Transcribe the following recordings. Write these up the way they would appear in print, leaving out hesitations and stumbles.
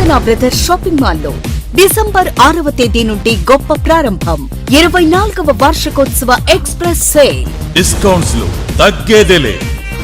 చందన brothers shopping మాల్లో December 6వ తేదీ నుండి గొప్ప ప్రారంభం. 24వ వార్షికోత్సవ ఎక్స్ప్రెస్ సేల్. డిస్కౌంట్స్ లో తగ్గేదేలే.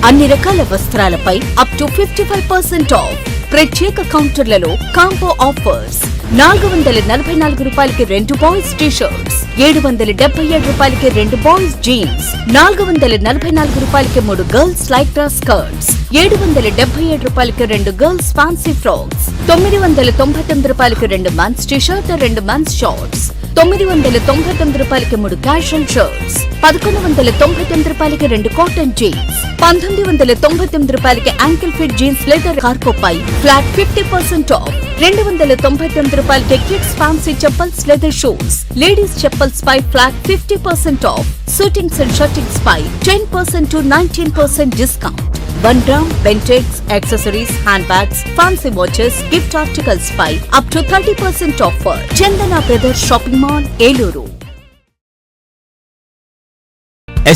అన్ని రకాల వస్త్రాలపై అప్ టు 55% ఆఫ్. ప్రత్యేక కౌంటర్లలో కాంబో ఆఫర్స్. 444 రూపాయలకి 2 బాయ్స్ టీ-షర్ట్స్, 777 రూపాయలకి 2 బాయ్స్ జీన్స్, 444 రూపాయలకి 3 గర్ల్స్ లైక్రా స్కర్ట్స్, 777 రూపాయలకి 2 గర్ల్స్ ఫ్యాన్సీ ఫ్రాక్స్, 999 రూపాయలకి 2 మెన్స్ టీ-షర్ట్, 2 మెన్స్ షార్ట్స్, 999 రూపాయలకి 3 క్యాజువల్ షర్ట్స్, 1199 రూపాయలకి 2 కాటన్ జీన్స్, 1999 రూపాయలకి ankle fit jeans leather cargo పై ఫ్లాట్ 50% ఆఫ్. 299 రూపాయలకి kids fancy chappals leather shoes, ladies chappals పై flat 50% off. Shootings and shirtings పై 10% to 19% discount. 1 gram Bentex, accessories, hand bags, fancy watches, gift articles పై up to 30% offer. Chandana brothers shopping mall, Eluru.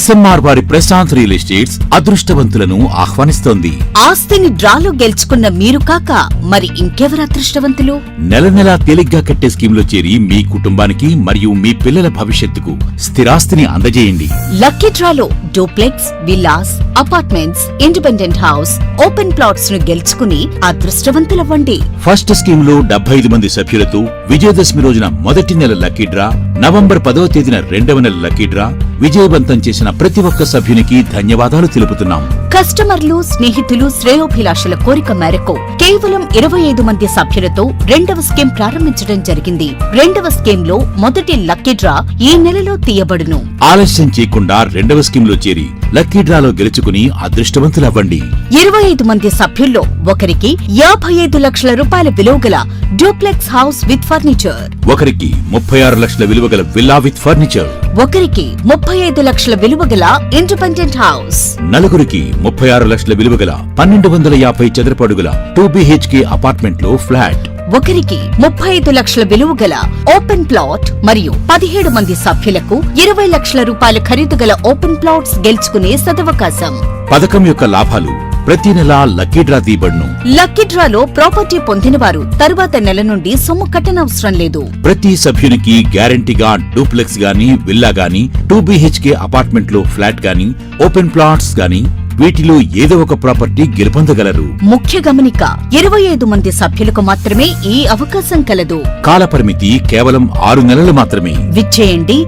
SMR వారి Prashanth real estates అదృష్టవంతులను ఆహ్వానిస్తోంది. ఆస్తిని డ్రాలో గెలుచుకున్న మీరు కాక మరి ఇంకెవరు అదృష్టవంతులు? నెల నెలా తేలిగ్గా కట్టే స్కీమ్ లో చేరి మీ కుటుంబానికి మరియు మీ పిల్లల భవిష్యత్తుకు స్థిరాస్తిని అందజేయండి. లక్కీ డ్రాలో duplex, villas, apartments, independent house, open plots ను గెలుచుకుని అదృష్టవంతులవ్వండి. ఫస్ట్ స్కీమ్ లో 75 మంది సభ్యులతో విజయదశమి రోజున మొదటి నెల లక్కీ డ్రా, నవంబర్ 10వ తేదీన 2వ నెల లక్కీ డ్రా. విజయవంతం చేసిన ప్రతి ఒక్క సభ్యునికి ధన్యవాదాలు తెలుపుతున్నాం. కస్టమర్లు, స్నేహితులు, శ్రేయోభిలాషుల కోరిక మేరకు కేవలం 25 మంది సభ్యులతో 2వ స్కీమ్ ప్రారంభించడం జరిగింది. 2వ స్కీమ్ లో మొదటి లక్కీ డ్రా ఈ నెలలో తీయబడును. ఆలస్యం చేయకుండా 2వ స్కీమ్ లో చేరి లక్కీ డ్రాలో గెలుచుకుని అదృష్టవంతులవ్వండి. 25 మంది సభ్యుల్లో ఒకరికి 55 లక్షల రూపాయల విలువగల డూప్లెక్స్ హౌస్ విత్ ఫర్నిచర్, ఒకరికి 36 లక్షల విలువగల విల్లా విత్ ఫర్నిచర్, ఒకరికి 35 లక్షల విలువగల ఇండిపెండెంట్ హౌస్, నలుగురికి 36 లక్షల విలువగల 1250 చదరపు అడుగుల 2 BHK అపార్ట్మెంట్ లో ఫ్లాట్, ఒకరికి 35 లక్షల విలువగల ఓపెన్ ప్లాట్ మరియు 17 మంది సభ్యులకు 20 లక్షల రూపాయల ఖరీదు గల ఓపెన్ ప్లాట్స్ గెలుచుకునే సదవకాశం. పథకం యొక్క లాభాలు ప్రతి నెలా లక్కీ డ్రా తీయబడును. లక్కీ డ్రాలో ప్రాపర్టీ పొందినవారు తరువాత నెల నుండి సొమ్ము కట్టనవసరం లేదు. ప్రతి సభ్యునికి గ్యారంటీగా డూప్లెక్స్ గానీ, విల్లా గానీ, 2 BHK అపార్ట్మెంట్ లో ఫ్లాట్ గానీ, ఓపెన్ ప్లాట్స్ గానీ వీటిలో ఏదో ఒక ప్రాపర్టీ గెలుపొందగలరు. ముఖ్య గమనిక, 25 మంది సభ్యులకు మాత్రమే ఈ అవకాశం కలదు. కాలపరిమితి కేవలం 6 నెలలు మాత్రమే. విచ్చేయండి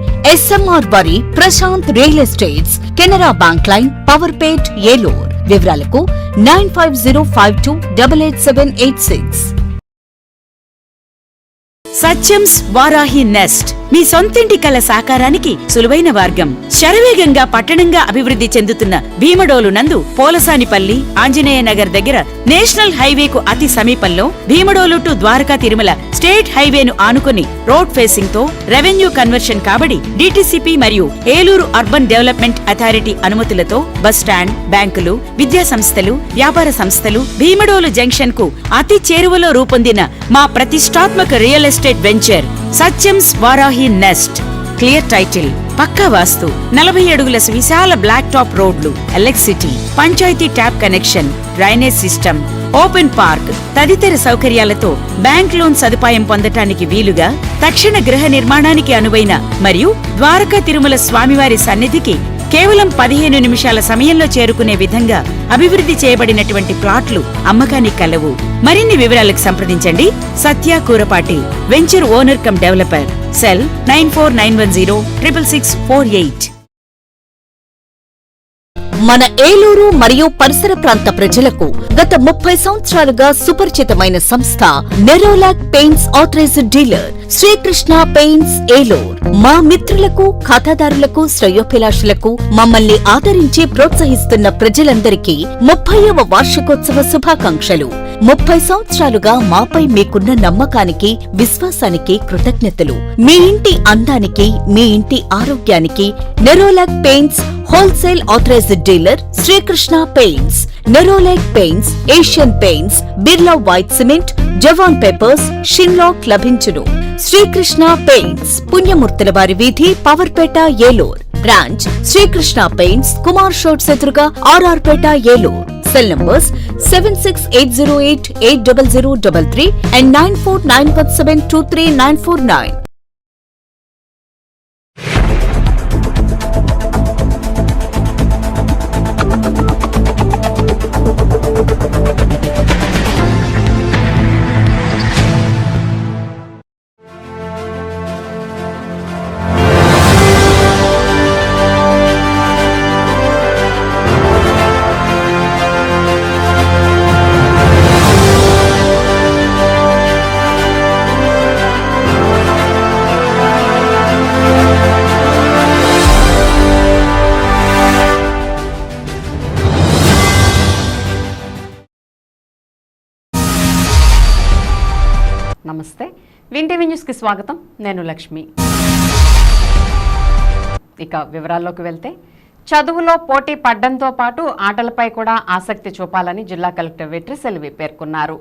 SMR వారి Prashanth real estates, Canara bank line, Powerpet, Eluru. వివరాలకు 9505288786. సత్యంస్ వారాహి నెస్ట్ మీ సొంతింటి కల సాకారానికి సులువైన మార్గం. శరవేగంగా పట్టణంగా అభివృద్ధి చెందుతున్న భీమడోలు నందు పోలసానిపల్లి, ఆంజనేయ నగర్ దగ్గర నేషనల్ హైవేకు అతి సమీపంలో భీమడోలు టు ద్వారకా తిరుమల స్టేట్ హైవేను ఆనుకుని రోడ్ ఫేసింగ్ తో రెవెన్యూ కన్వర్షన్ కాబడి DTCP మరియు ఏలూరు అర్బన్ డెవలప్మెంట్ అథారిటీ అనుమతులతో బస్ స్టాండ్, బ్యాంకులు, విద్యా సంస్థలు, వ్యాపార సంస్థలు భీమడోలు జంక్షన్ కు అతి చేరువలో రూపొందిన మా ప్రతిష్టాత్మక real estate venture Satyam's Varahi nest. Clear title, పక్కా వాస్తు, 40 అడుగుల విశాల బ్లాక్ టాప్ రోడ్లు, electricity, panchayati tap connection, drainage system, open park తదితర సౌకర్యాలతో బ్యాంక్ లోన్ సదుపాయం పొందటానికి వీలుగా తక్షణ గృహ నిర్మాణానికి అనువైన మరియు ద్వారకా తిరుమల స్వామివారి సన్నిధికి కేవలం 15 నిమిషాల సమయంలో చేరుకునే విధంగా అభివృద్ధి చేయబడినటువంటి ప్లాట్లు అమ్మకానికి కలవు. మరిన్ని వివరాలకు సంప్రదించండి Satya Kurapati, venture owner cum developer. Cell 9491066648. మన ఏలూరు మరియు పరిసర ప్రాంత ప్రజలకు గత 30 సంవత్సరాలుగా సుపరిచితమైన సంస్థ Nerolac paints authorised dealer Srikrishna paints, Eluru. మా మిత్రులకు, ఖాతాదారులకు, శ్రేయోభిలాషులకు మమ్మల్ని ఆదరించి ప్రోత్సహిస్తున్న ప్రజలందరికీ 30వ వార్షికోత్సవ శుభాకాంక్షలు. 30 సంవత్సరాలుగా మాపై మీకున్న నమ్మకానికి, విశ్వాసానికి కృతజ్ఞతలు. మీ ఇంటి అందానికి, మీ ఇంటి ఆరోగ్యానికి Nerolac paints wholesale authorised dealer Srikrishna paints. Nerolac paints, Asian paints, Birla white cement, Jawan papers, Sheenlac లభించును. శ్రీకృష్ణ పెయింట్స్, పుణ్యమూర్తుల వారి వీధి, పవర్పేట, ఏలూరు. బ్రాంచ్ శ్రీకృష్ణ పెయింట్స్, కుమార్ షోట్స్ ఎదురుగా, RR Peta, Eluru. Cell numbers 7680880033 and 9491723949. నమస్తే విన్ టీవీ న్యూస్కి స్వాగతం. నేను లక్ష్మి. ఇక వివరాల్లోకి వెళ్తే, చదువులో పోటీ పడ్డంతో పాటు ఆటలపై కూడా ఆసక్తి చూపాలని జిల్లా కలెక్టర్ వెట్రిసెల్వి పేర్కొన్నారు.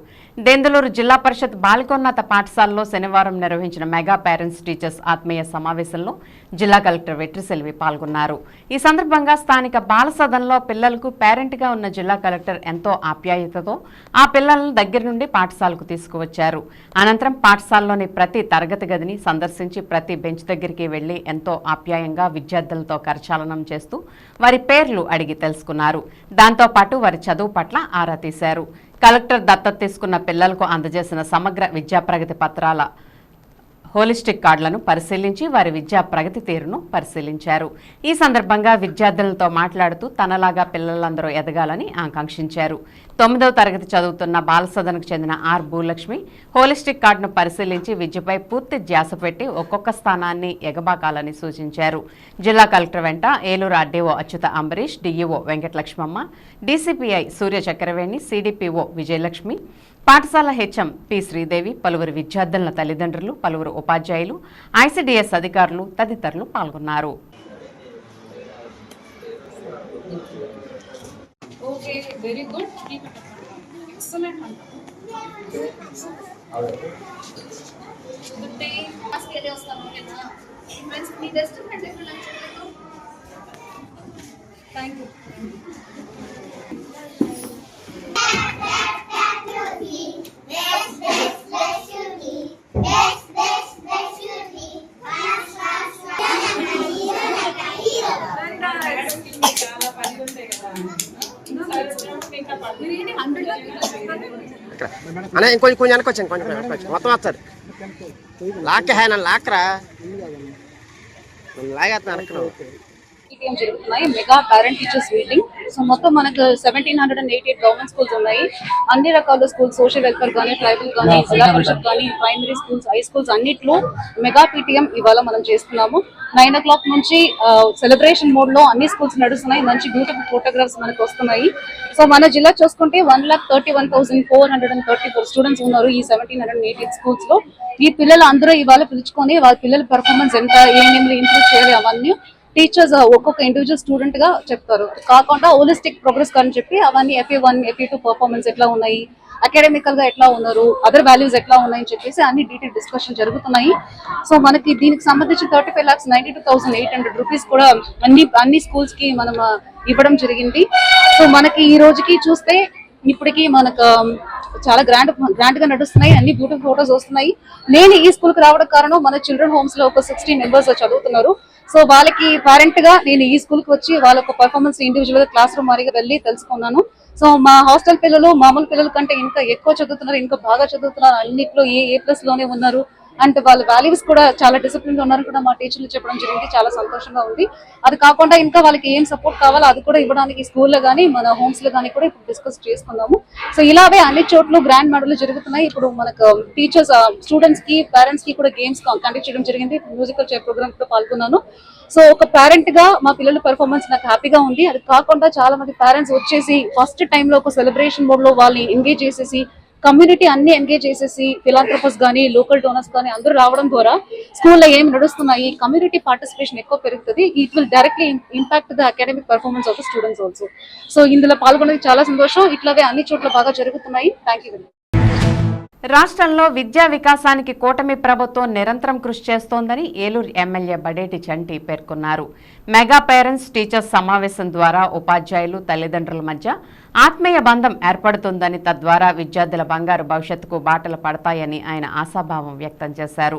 దెందులూరు జిల్లా పరిషత్ బాలికోన్నత పాఠశాలలో శనివారం నిర్వహించిన మెగా పేరెంట్స్ టీచర్స్ ఆత్మీయ సమావేశంలో జిల్లా కలెక్టర్ వెట్రిసెల్వి పాల్గొన్నారు. ఈ సందర్భంగా స్థానిక బాల సదన్లో పిల్లలకు పేరెంట్గా ఉన్న జిల్లా కలెక్టర్ ఎంతో ఆప్యాయతతో ఆ పిల్లలను దగ్గర నుండి పాఠశాలకు తీసుకువచ్చారు. అనంతరం పాఠశాలలోని ప్రతి తరగతి గదిని సందర్శించి ప్రతి బెంచ్ దగ్గరికి వెళ్లి ఎంతో ఆప్యాయంగా విద్యార్థులతో కరచాలనం చేస్తూ వారి పేర్లు అడిగి తెలుసుకున్నారు. దాంతోపాటు వారి చదువు పట్ల ఆరా తీశారు. కలెక్టర్ దత్తత తీసుకున్న పిల్లలకు అందజేసిన సమగ్ర విద్యా ప్రగతి పత్రాల హోలిస్టిక్ కార్డులను పరిశీలించి వారి విద్యా ప్రగతి తీరును పరిశీలించారు. ఈ సందర్భంగా విద్యార్థులతో మాట్లాడుతూ తనలాగా పిల్లలందరూ ఎదగాలని ఆకాంక్షించారు. 9వ తరగతి చదువుతున్న బాలసదనకు చెందిన ఆర్ భూలక్ష్మి హోలిస్టిక్ కార్డును పరిశీలించి విద్యపై పూర్తి ధ్యాస పెట్టి ఒక్కొక్క స్థానాన్ని ఎగబాకాలని సూచించారు. జిల్లా కలెక్టర్ వెంట ఏలూరు ఆర్డీఓ అచ్యుత అంబరీష్, డీఈఓ వెంకటలక్ష్మమ్మ, డీసీపీఐ సూర్య చక్రవేణి, సిడిపిఓ విజయలక్ష్మి, పాఠశాల హెచ్ఎం పి శ్రీదేవి, పలువురు విద్యార్థుల తల్లిదండ్రులు, పలువురు ఉపాధ్యాయులు, ఐసీడీఎస్ అధికారులు తదితరులు పాల్గొన్నారు. అనే ఇంకొంచెం వెనకొచ్చాను, కొంచెం మొత్తం వస్తుంది. లాక్ నన్ను లాక్కరా, లాగేస్తున్నా వెనక్కి. జరుగుతున్నాయి mega parent teachers meeting. So మొత్తం మనకు 1788 గవర్నమెంట్ స్కూల్స్ ఉన్నాయి. అన్ని రకాల స్కూల్స్, సోషల్ వెల్ఫేర్ కానీ, ట్రైబల్ కానీ, జిల్లా పరిషత్ కానీ, ప్రైమరీ స్కూల్స్, హై స్కూల్స్ అన్నిట్లో మెగా పీటీఎం ఇవాళ మనం చేస్తున్నాము. 9 o'clock నుంచి సెలబ్రేషన్ మోడ్ లో అన్ని స్కూల్స్ నడుస్తున్నాయి. మంచి బ్యూటిఫుల్ ఫోటోగ్రాఫ్స్ మనకు వస్తున్నాయి. సో మన జిల్లా చూసుకుంటే 1,31,434 స్టూడెంట్స్ ఉన్నారు ఈ 1788 స్కూల్స్ లో. ఈ పిల్లలు అందరూ ఇవాళ పిలుచుకొని వాళ్ళ పిల్లల పెర్ఫార్మెన్స్ ఎంత ఏమేమి ఇంప్రూవ్ చేయాలి అవన్నీ టీచర్స్ ఒక్కొక్క ఇండివిజువల్ స్టూడెంట్ గా చెప్తారు. కాకుండా హోలిస్టిక్ ప్రోగ్రెస్ అని చెప్పి అవన్నీ FA1, FA2 పర్ఫార్మెన్స్ ఎట్లా ఉన్నాయి, అకాడమికల్ గా ఎట్లా ఉన్నారు, అదర్ వాల్యూస్ ఎట్లా ఉన్నాయని చెప్పేసి అన్ని డీటెయిల్ డిస్కషన్ జరుగుతున్నాయి. సో మనకి దీనికి సంబంధించి 35,92,800 రూపీస్ కూడా అన్ని స్కూల్స్ కి మనం ఇవ్వడం జరిగింది. సో మనకి ఈ రోజుకి చూస్తే ఇప్పటికి మనకు చాలా గ్రాండ్ గా నడుస్తున్నాయి. అన్ని బ్యూటిఫుల్ ఫోటోస్ వస్తున్నాయి. నేను ఈ స్కూల్ కి రావడం కారణం మన చిల్డ్రన్ హోమ్స్ లో ఒక 16 మెంబర్స్ చదువుతున్నారు. సో వాళ్ళకి పేరెంట్ గా నేను ఈ స్కూల్ కి వచ్చి వాళ్ళ పర్ఫార్మెన్స్ ఇండివిజువల్ గా క్లాస్ రూమ్ వారీగా వెళ్ళి తెలుసుకున్నాను. సో మా హాస్టల్ పిల్లలు మామూలు పిల్లల కంటే ఇంకా ఎక్కువ చదువుతున్నారు, ఇంకా బాగా చదువుతున్నారు, అన్నిట్లో A+ లోనే ఉన్నారు. అండ్ వాళ్ళ వాల్యూస్ కూడా చాలా డిసిప్లిన్ గా ఉన్నారు కూడా మా టీచర్లు చెప్పడం జరిగింది. చాలా సంతోషంగా ఉంది. అది కాకుండా ఇంకా వాళ్ళకి ఏం సపోర్ట్ కావాలో అది కూడా ఇవ్వడానికి స్కూల్లో కానీ మన హోమ్స్ లో కానీ కూడా ఇప్పుడు డిస్కస్ చేసుకున్నాము. సో ఇలాగే అన్ని చోట్ల గ్రాండ్ మెడల్ జరుగుతున్నాయి. ఇప్పుడు మనకు టీచర్స్, స్టూడెంట్స్ కి, పేరెంట్స్ కి కూడా గేమ్స్ కండక్ట్ చేయడం జరిగింది. మ్యూజికల్ చైర్ ప్రోగ్రామ్ కూడా పాల్గొన్నాను. సో ఒక పేరెంట్ గా మా పిల్లల పెర్ఫార్మెన్స్ నాకు హ్యాపీగా ఉంది. అది కాకుండా చాలా మంది పేరెంట్స్ వచ్చేసి ఫస్ట్ టైం లో ఒక సెలబ్రేషన్ మోడ్ లో వాళ్ళని ఎంగేజ్ చేసేసి కమ్యూనిటీ అన్ని ఎంగేజ్ చేసేసి ఫిలాంథ్రపర్స్ కానీ, లోకల్ డోనర్స్ కానీ అందరూ రావడం ద్వారా స్కూల్లో ఏం నడుస్తున్నాయి, కమ్యూనిటీ పార్టిసిపేషన్ ఎక్కువ పెరుగుతుంది. It will directly impact the academic performance of the students also. So ఇందులో పాల్గొనేది చాలా సంతోషం. ఇట్లాగే అన్ని చోట్ల బాగా జరుగుతున్నాయి. Thank you. రాష్ట్రంలో విద్యా వికాసానికి కూటమి ప్రభుత్వం నిరంతరం కృషి చేస్తోందని ఏలూరు ఎమ్మెల్యే బడేటి చంటి పేర్కొన్నారు. మెగా పేరెంట్స్ టీచర్స్ సమావేశం ద్వారా ఉపాధ్యాయులు, తల్లిదండ్రుల మధ్య ఆత్మీయ బంధం ఏర్పడుతుందని, తద్వారా విద్యార్థుల బంగారు భవిష్యత్తుకు బాటలు పడతాయని ఆయన ఆశాభావం వ్యక్తం చేశారు.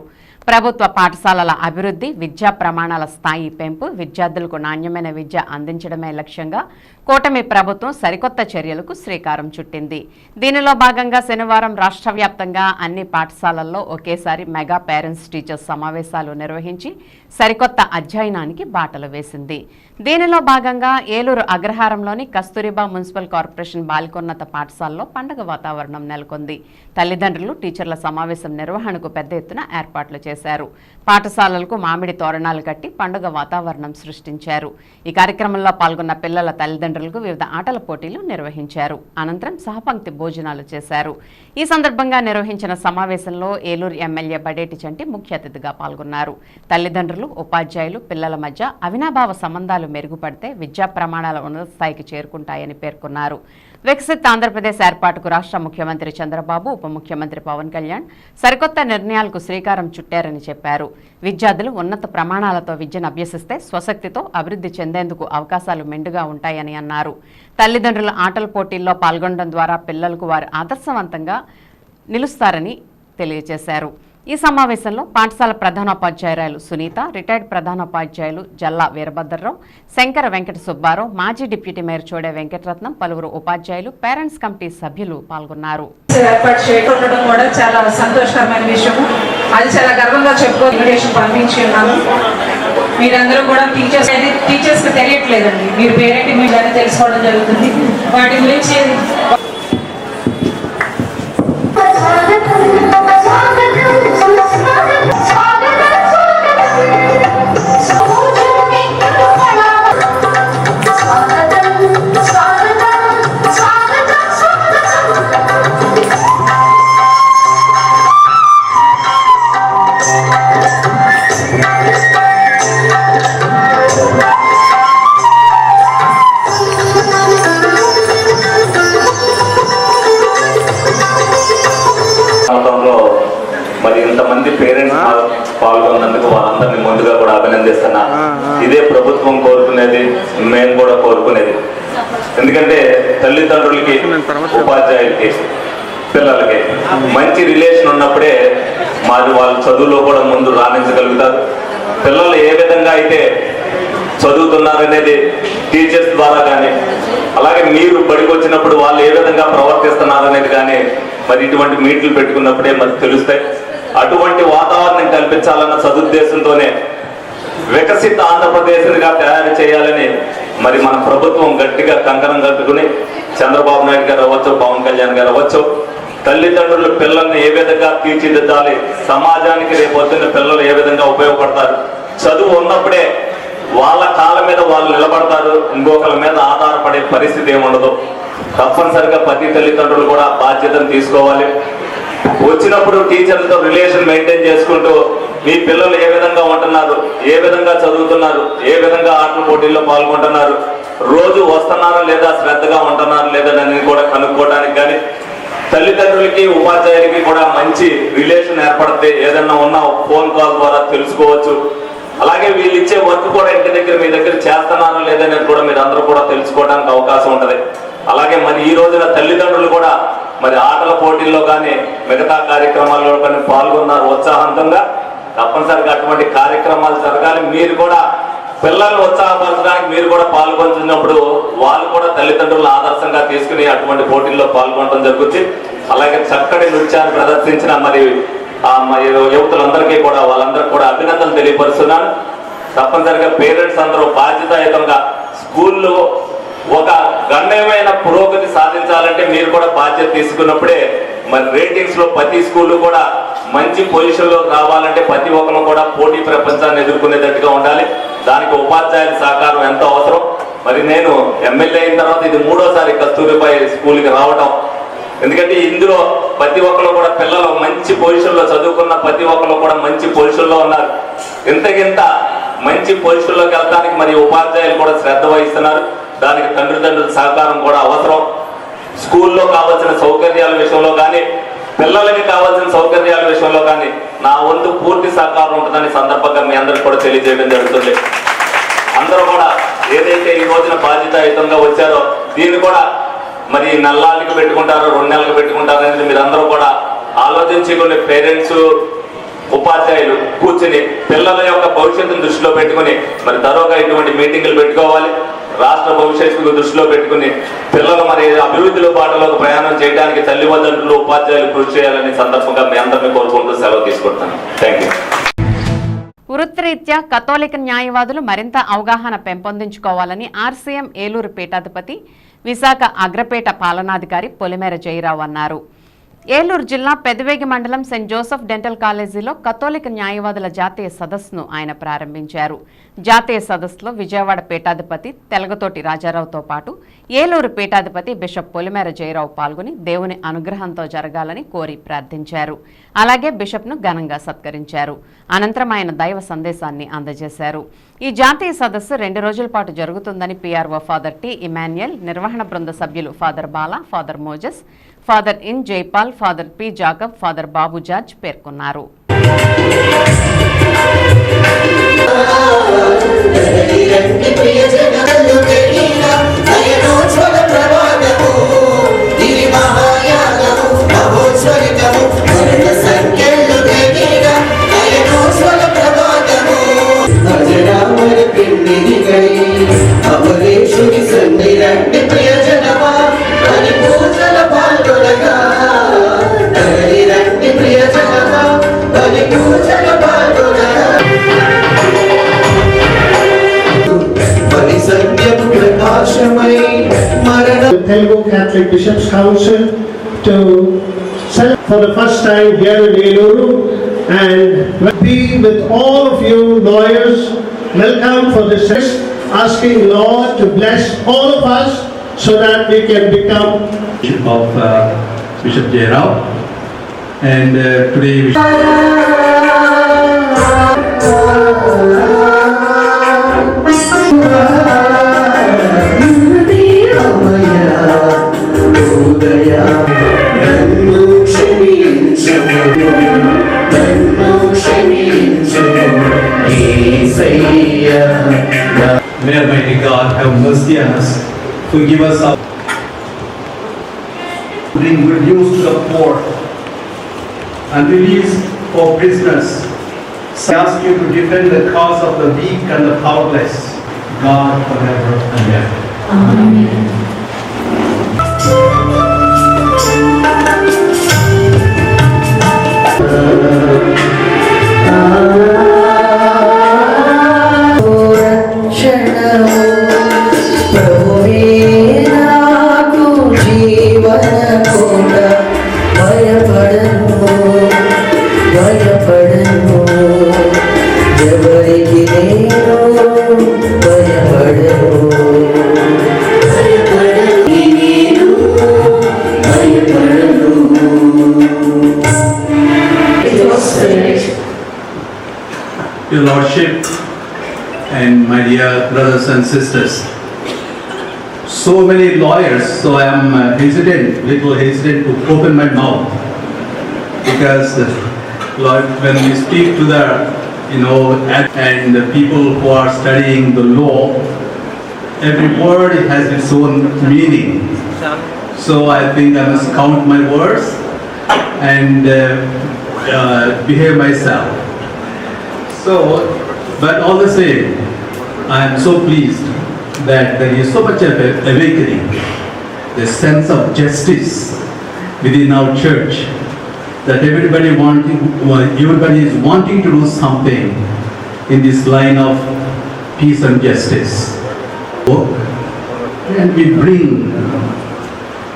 ప్రభుత్వ పాఠశాలల అభివృద్ధి, విద్యా ప్రమాణాల స్థాయి పెంపు, విద్యార్థులకు నాణ్యమైన విద్య అందించడమే లక్ష్యంగా కూటమి ప్రభుత్వం సరికొత్త చర్యలకు శ్రీకారం చుట్టింది. దీనిలో భాగంగా శనివారం రాష్ట్ర వ్యాప్తంగా అన్ని పాఠశాలల్లో ఒకేసారి మెగా పేరెంట్స్ టీచర్స్ సమావేశాలు నిర్వహించి సరికొత్త అధ్యయనానికి బాటలు వేసింది. దీనిలో భాగంగా ఏలూరు అగ్రహారంలోని కస్తూరిబా మున్సిపల్ కార్పొరేషన్ బాలికోన్నత పాఠశాలలో పండుగ వాతావరణం నెలకొంది. తల్లిదండ్రులు, టీచర్ల సమావేశం నిర్వహణకు పెద్ద ఎత్తున ఏర్పాట్లు చేశారు. పాఠశాలలకు మామిడి తోరణాలు కట్టి పండుగ వాతావరణం సృష్టించారు. ఈ కార్యక్రమంలో పాల్గొన్న పిల్లల తల్లిదండ్రులకు వివిధ ఆటల పోటీలు నిర్వహించారు. అనంతరం సహపంక్తి భోజనాలు చేశారు. ఈ సందర్భంగా నిర్వహించిన సమావేశంలో ఏలూరు ఎమ్మెల్యే బడేటి చంటి ముఖ్య అతిథిగా పాల్గొన్నారు. తల్లిదండ్రులు, ఉపాధ్యాయులు, పిల్లల మధ్య అవినాభావ సంబంధాలు మెరుగుపడితే విద్యా ప్రమాణాల ఉన్నత స్థాయికి చేరుకుంటాయని పేర్కొన్నారు. వికసిత్ ఆంధ్రప్రదేశ్ ఏర్పాటుకు రాష్ట్ర ముఖ్యమంత్రి చంద్రబాబు, ఉప ముఖ్యమంత్రి పవన్ కళ్యాణ్ సరికొత్త నిర్ణయాలకు శ్రీకారం చుట్టారని చెప్పారు. విద్యార్థులు ఉన్నత ప్రమాణాలతో విద్యను అభ్యసిస్తే స్వశక్తితో అభివృద్ధి చెందేందుకు అవకాశాలు మెండుగా ఉంటాయని అన్నారు. తల్లిదండ్రుల ఆటల పోటీల్లో పాల్గొనడం ద్వారా పిల్లలకు వారు ఆదర్శవంతంగా నిలుస్తారని తెలియజేశారు. ఈ సమావేశంలో పాఠశాల ప్రధానోపాధ్యాయురాలు సునీత, రిటైర్డ్ ప్రధానోపాధ్యాయులు జల్లా వీరభద్రరావు, శంకర వెంకట సుబ్బారావు, మాజీ డిప్యూటీ మేయర్ చోడే వెంకటరత్నం, పలువురు ఉపాధ్యాయులు, పేరెంట్స్ కమిటీ సభ్యులు పాల్గొన్నారు. ఏర్పాటు చేయడం కూడా చాలా సంతోషకరమైన విషయం. అది చాలా గర్వంగా చెప్పుకో ఇన్విటేషన్ పంపించి ఉన్నాము. మీరందరూ కూడా టీచర్స్కి తెలియట్లేదండి, మీరు పేరెంట్ మీరు అని తెలుసుకోవడం జరుగుతుంది. వాటి గురించి పాల్గొన్నందుకు వాళ్ళందరినీ ముందుగా కూడా అభినందిస్తున్నా. ఇదే ప్రభుత్వం కోరుకునేది, మేము కూడా కోరుకునేది. ఎందుకంటే తల్లిదండ్రులకి, ఉపాధ్యాయులకి, పిల్లలకి మంచి రిలేషన్ ఉన్నప్పుడే మాది వాళ్ళు చదువులో కూడా ముందు రాణించగలుగుతారు. పిల్లలు ఏ విధంగా అయితే చదువుతున్నారనేది టీచర్స్ ద్వారా కానీ, అలాగే మీరు బడికి వచ్చినప్పుడు వాళ్ళు ఏ విధంగా ప్రవర్తిస్తున్నారనేది కానీ మరి ఇటువంటి మీట్లు పెట్టుకున్నప్పుడే మరి తెలుస్తాయి. అటువంటి వాతావరణం కల్పించాలన్న సదుద్దేశంతోనే వికసిత ఆంధ్రప్రదేశ్గా తయారు చేయాలని మరి మన ప్రభుత్వం గట్టిగా కంకణం కట్టుకుని చంద్రబాబు నాయుడు గారు అవ్వచ్చు, పవన్ కళ్యాణ్ గారు అవ్వచ్చు, తల్లిదండ్రులు పిల్లల్ని ఏ విధంగా తీర్చిదిద్దాలి, సమాజానికి రేపొద్దున్న పిల్లలు ఏ విధంగా ఉపయోగపడతారు, చదువు ఉన్నప్పుడే వాళ్ళ కాళ్ళ మీద వాళ్ళు నిలబడతారు, ఇంకొకరి మీద ఆధారపడే పరిస్థితి ఏముండదు. తప్పనిసరిగా ప్రతి తల్లిదండ్రులు కూడా బాధ్యతను తీసుకోవాలి. వచ్చినప్పుడు టీచర్లతో రిలేషన్ మెయింటైన్ చేసుకుంటూ మీ పిల్లలు ఏ విధంగా ఉంటున్నారు, ఏ విధంగా చదువుతున్నారు, ఏ విధంగా ఆటల పోటీల్లో పాల్గొంటున్నారు, రోజు వస్తున్నారా లేదా, శ్రద్ధగా ఉంటున్నారు లేదని కూడా కనుక్కోవడానికి కానీ, తల్లిదండ్రులకి, ఉపాధ్యాయులకి కూడా మంచి రిలేషన్ ఏర్పడితే ఏదన్నా ఉన్నా ఫోన్ కాల్ ద్వారా తెలుసుకోవచ్చు. అలాగే వీళ్ళు ఇచ్చే వర్క్ కూడా ఇంటి దగ్గర మీ దగ్గర చేస్తున్నారో లేదనేది కూడా మీరు అందరూ కూడా తెలుసుకోవడానికి అవకాశం ఉంటుంది. అలాగే మరి ఈ రోజున తల్లిదండ్రులు కూడా మరి ఆటల పోటీల్లో కానీ మిగతా కార్యక్రమాల్లో కానీ పాల్గొన్నారు ఉత్సాహంతంగా. తప్పనిసరిగా అటువంటి కార్యక్రమాలు జరగాలి. మీరు కూడా పిల్లల్ని ఉత్సాహపరచడానికి మీరు కూడా పాల్గొంటున్నప్పుడు వాళ్ళు కూడా తల్లిదండ్రులను ఆదర్శంగా తీసుకుని అటువంటి పోటీల్లో పాల్గొనడం జరుగుతుంది. అలాగే చక్కటి నృత్యాన్ని ప్రదర్శించిన మరి యువతులందరికీ కూడా వాళ్ళందరికీ కూడా అభినందనలు తెలియపరుస్తున్నాను. తప్పనిసరిగా పేరెంట్స్ అందరూ బాధ్యతాయుతంగా స్కూల్లో ఒక గణనీయమైన పురోగతి సాధించాలంటే మీరు కూడా బాధ్యత తీసుకున్నప్పుడే మరి రేటింగ్స్ లో ప్రతి స్కూల్ కూడా మంచి పొజిషన్ లో రావాలంటే ప్రతి ఒక్కరు కూడా పోటీ ప్రపంచాన్ని ఎదుర్కొనేటట్టుగా ఉండాలి. దానికి ఉపాధ్యాయుల సహకారం ఎంతో అవసరం. మరి నేను ఎమ్మెల్యే అయిన తర్వాత ఇది 3వ కస్తూరిబా స్కూల్కి రావడం. ఎందుకంటే ఇందులో ప్రతి ఒక్కరు కూడా పిల్లలు మంచి పొజిషన్ లో చదువుకున్న ప్రతి ఒక్కరు కూడా మంచి పొజిషన్ లో ఉన్నారు. ఇంతకింత మంచి పొజిషన్ లోకి వెళ్ళడానికి మరి ఉపాధ్యాయులు కూడా శ్రద్ధ వహిస్తున్నారు. దానికి తల్లిదండ్రుల సహకారం కూడా అవసరం. స్కూల్లో కావాల్సిన సౌకర్యాల విషయంలో కానీ, పిల్లలకి కావాల్సిన సౌకర్యాల విషయంలో కానీ నా వంతు పూర్తి సహకారం ఉంటుందని సందర్భంగా మీ అందరికి కూడా తెలియజేయడం జరుగుతుంది. అందరూ కూడా ఏదైతే ఈ రోజున బాధ్యతాయుతంగా వచ్చారో దీన్ని కూడా మరి నెలకి పెట్టుకుంటారో 2 నెలలకు పెట్టుకుంటారో అనేది మీరు అందరూ కూడా ఆలోచించి కొన్ని పేరెంట్స్ ఉపాధ్యాయులు కూర్చుని పిల్లల యొక్క భవిష్యత్తును దృష్టిలో పెట్టుకుని మరి తరోగా ఇటువంటి మీటింగులు పెట్టుకోవాలి. రాష్ట్ర భవిష్యత్తుకు దృష్టిలో పెట్టుకుని పిల్లలు మరి అభివృద్ధిలో బాటలోకి ప్రయాణం చేయడానికి తల్లిదండ్రులు ఉపాధ్యాయులు కృషి చేయాలని సందర్భంగా మీ అందరినీ కోరుకుంటూ సెలవు తీసుకుంటాను. Thank you. వృత్తిరీత్యా కథోలిక న్యాయవాదులు మరింత అవగాహన పెంపొందించుకోవాలని ఆర్సీఎం ఏలూరు పీఠాధిపతి విశాఖ అగ్రపేట పాలనాధికారి పొలిమేర జయరావు అన్నారు. ఏలూరు జిల్లా పెదవేగి మండలం సెయింట్ జోసెఫ్ డెంటల్ కాలేజీలో కథోలిక న్యాయవాదుల జాతీయ సదస్సును ఆయన ప్రారంభించారు. జాతీయ సదస్సులో విజయవాడ పీఠాధిపతి తెలగతోటి రాజారావుతో పాటు ఏలూరు పీఠాధిపతి బిషప్ పొలిమేర జయరావు పాల్గొని దేవుని అనుగ్రహంతో జరగాలని కోరి ప్రార్థించారు. అలాగే బిషప్ను ఘనంగా సత్కరించారు. అనంతరం ఆయన దైవ సందేశాన్ని అందజేశారు. ఈ జాతీయ సదస్సు 2 రోజుల పాటు జరుగుతుందని పిఆర్ఓ ఫాదర్ టి ఇమాన్యుయల్, నిర్వహణ బృంద సభ్యులు father Bala, father Moses, father in Jaipal, father P Jacob, father Babu George పేర్కొన్నారు. Telugu Catholic Bishops Council to celebrate for the first time here in Eluru and be with all of you lawyers. Welcome for this session, asking Lord to bless all of us so that we can become of Bishop Jayarao, and today we May Almighty God have mercy on us, forgive us our bring good news to the poor and release for prisoners. I ask you to defend the cause of the weak and the powerless, God forever and ever. Amen. Your Lordship and my dear brothers and sisters, so many lawyers, so I am little hesitant to open my mouth, because Lord, when we speak to the and the people who are studying the law, every word has its own meaning. So I think I must count my words and behave myself. So, but all the same, I am so pleased that there is so much of awakening, the sense of justice within our church, that everybody is wanting to do something in this line of peace and justice. And we bring,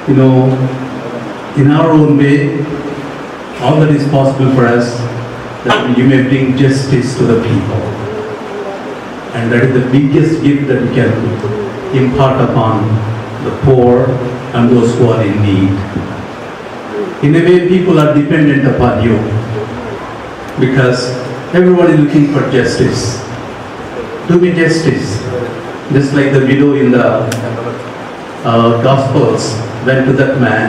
in our own way, all that is possible for us, that you may bring justice to the people. And that is the biggest gift that we can impart upon the poor and those who are in need. In a way, people are dependent upon you, because everyone is looking for justice. Do me justice. Just like the widow in the Gospels went to that man,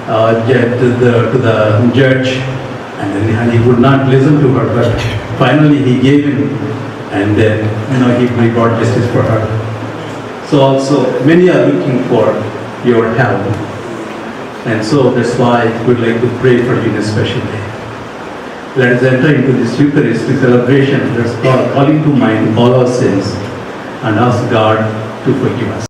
to the judge, and then he would not listen to her, but finally he gave him, and then he brought justice for her. So also many are looking for your help. And so that's why we'd like to pray for you in a special day. Let us enter into this Eucharistic celebration. Let's calling to mind all our sins and ask God to forgive us.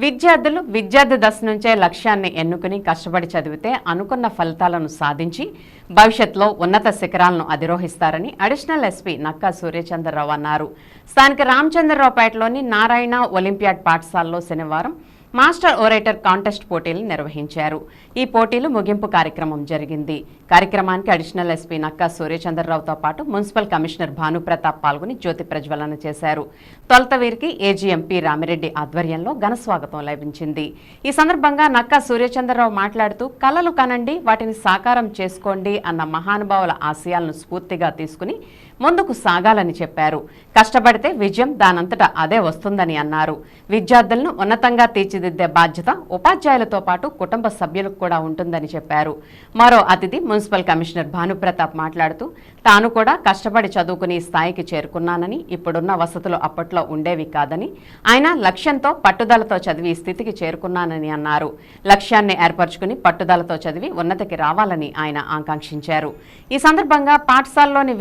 విద్యార్థులు విద్యార్థి దశ నుంచే లక్ష్యాన్ని ఎన్నుకుని కష్టపడి చదివితే అనుకున్న ఫలితాలను సాధించి భవిష్యత్తులో ఉన్నత శిఖరాలను అధిరోహిస్తారని అడిషనల్ ఎస్పీ నక్కా సూర్యచంద్రరావు అన్నారు. స్థానిక రామచంద్రరావుపేటలోని నారాయణ ఒలింపియాడ్ పాఠశాలలో శనివారం మాస్టర్ ఓరేటర్ కాంటెస్ట్ పోటీలు నిర్వహించారు. ఈ పోటీలు ముగింపు కార్యక్రమం జరిగింది. కార్యక్రమానికి అడిషనల్ ఎస్పీ నక్కా సూర్యచంద్రరావుతో పాటు మున్సిపల్ కమిషనర్ భానుప్రతాప్ పాల్గొని జ్యోతి ప్రజ్వలన చేశారు. తొలుత వీరికి ఏజీఎంపీ రామిరెడ్డి ఆధ్వర్యంలో ఘన స్వాగతం లభించింది. ఈ సందర్భంగా నక్కా సూర్యచంద్రరావు మాట్లాడుతూ కలలు కనండి, వాటిని సాకారం చేసుకోండి అన్న మహానుభావుల ఆశయాలను స్ఫూర్తిగా తీసుకుని ముందుకు సాగాలని చెప్పారు. కష్టపడితే విజయం దానంతటా అదే వస్తుందని అన్నారు. విద్యార్థులను ఉన్నతంగా తీర్చిదిద్దే బాధ్యత ఉపాధ్యాయులతో పాటు కుటుంబ సభ్యులకు కూడా ఉంటుందని చెప్పారు. మరో అతిథి మున్సిపల్ కమిషనర్ భానుప్రతాప్ మాట్లాడుతూ తాను కూడా కష్టపడి చదువుకుని స్థాయికి చేరుకున్నానని, ఇప్పుడున్న వసతులు అప్పట్లో ఉండేవి కాదని, ఆయన లక్ష్యంతో పట్టుదలతో చదివి స్థితికి చేరుకున్నానని అన్నారు. లక్ష్యాన్ని ఏర్పరచుకుని పట్టుదలతో చదివి ఉన్నతికి రావాలని ఆయన ఆకాంక్షించారు. ఈ సందర్భంగా పాఠశాలలోని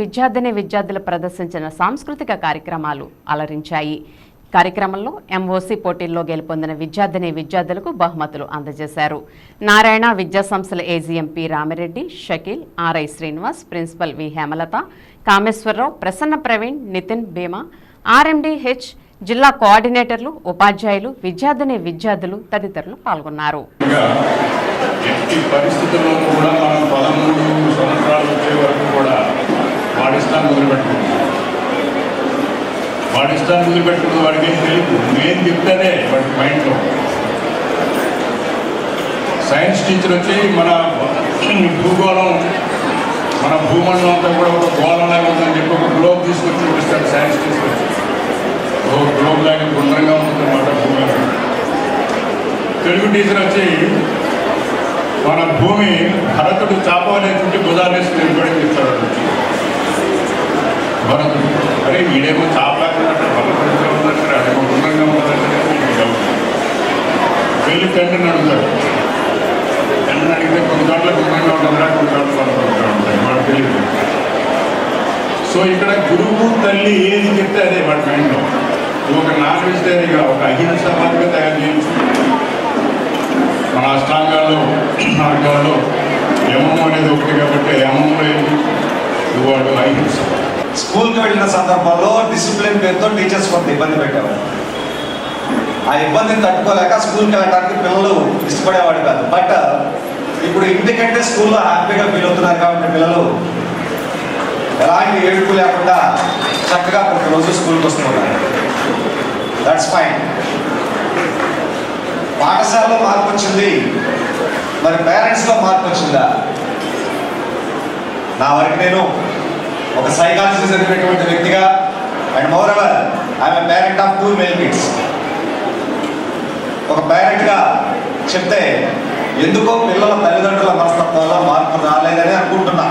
విద్యార్థులు ప్రదర్శించిన సాంస్కృతిక కార్యక్రమాలు అలరించాయి. కార్యక్రమంలో ఎంఓసీ పోటీల్లో గెలుపొందిన విద్యార్థులకు బహుమతులు అందజేశారు. నారాయణ విద్యా సంస్థల AGMP Rami Reddy, Shakeel, RI Srinivas, principal V Hemalatha, Kameswara Rao, Prasanna Praveen, Nitin Bhima, RMDH, జిల్లా కోఆర్డినేటర్లు, ఉపాధ్యాయులు, విద్యార్థులు తదితరులు పాల్గొన్నారు. వాడి ఇష్టాన్ని వదిలిపెట్టుకున్న వాడికి ఏం తెలియదు. నేను చెప్తేనే వాడి మైండ్లో. సైన్స్ టీచర్ వచ్చి మన భూగోళం, మన భూమండలం అంతా కూడా ఒక గోళంలాగా ఉందని చెప్పి ఒక గ్లోబ్ తీసుకొచ్చి చూపిస్తాడు సైన్స్ టీచర్ వచ్చి. ఒక గ్లోబ్ లాగా గుండ్రంగా ఉంటుందన్నమాట భూమి. తెలుగు టీచర్ వచ్చి మన భూమి భరతుడు చాపనే చుట్టి బుధాలేసి నిలబడి చెప్తాడు. భరతుడు అరే వీడేమో చాపలాగా బలపడిగా ఉందంటారు, అదేమో గుండ్రంగా ఉందంటే వెళ్ళి తండ్రిని అడుగుతాడు. తండ్రిని అడిగితే కొన్ని చోట్ల గుండ్రంగా ఉంటుందా, కొన్ని చోట్ల బలపడుతూ ఉంటాయి, వాడు తెలియదు. సో ఇక్కడ గురువు తల్లి ఏది చెప్తే అదే వాడి మైండ్లో. ఒక నాన్ వెజిటేరియన్గా ఒక అహింసావాదిగా తయారు చేయొచ్చు. మన అష్టాంగాల్లో మార్గాల్లో యమం అనేది ఒకటి కాబట్టి యమంలో ఏంటి వాడు అహింస. స్కూల్కి వెళ్ళిన సందర్భంలో డిసిప్లిన్ పేరుతో టీచర్స్ కొంత ఇబ్బంది పెట్టేవారు. ఆ ఇబ్బందిని తట్టుకోలేక స్కూల్కి వెళ్ళడానికి పిల్లలు ఇష్టపడేవాడు కాదు. బట్ ఇప్పుడు ఇంటికంటే స్కూల్లో హ్యాపీగా ఫీల్ అవుతున్నారు కాబట్టి పిల్లలు ఎలాంటి ఏడుపు లేకుండా చక్కగా ప్రతిరోజు స్కూల్కి వస్తున్నారు. That's fine. పాఠశాలలో మార్పు వచ్చింది, మరి పేరెంట్స్లో మార్పు వచ్చిందా? నా వరకు నేను ఒక సైకాలజీ చదివినటువంటి వ్యక్తిగా and more ever I'm parent of 2 male kids. ఒక పేరెంట్గా చెప్తే ఎందుకో పిల్లల తల్లిదండ్రుల మనస్తత్వంలో మార్పు రాలేదని అనుకుంటున్నా.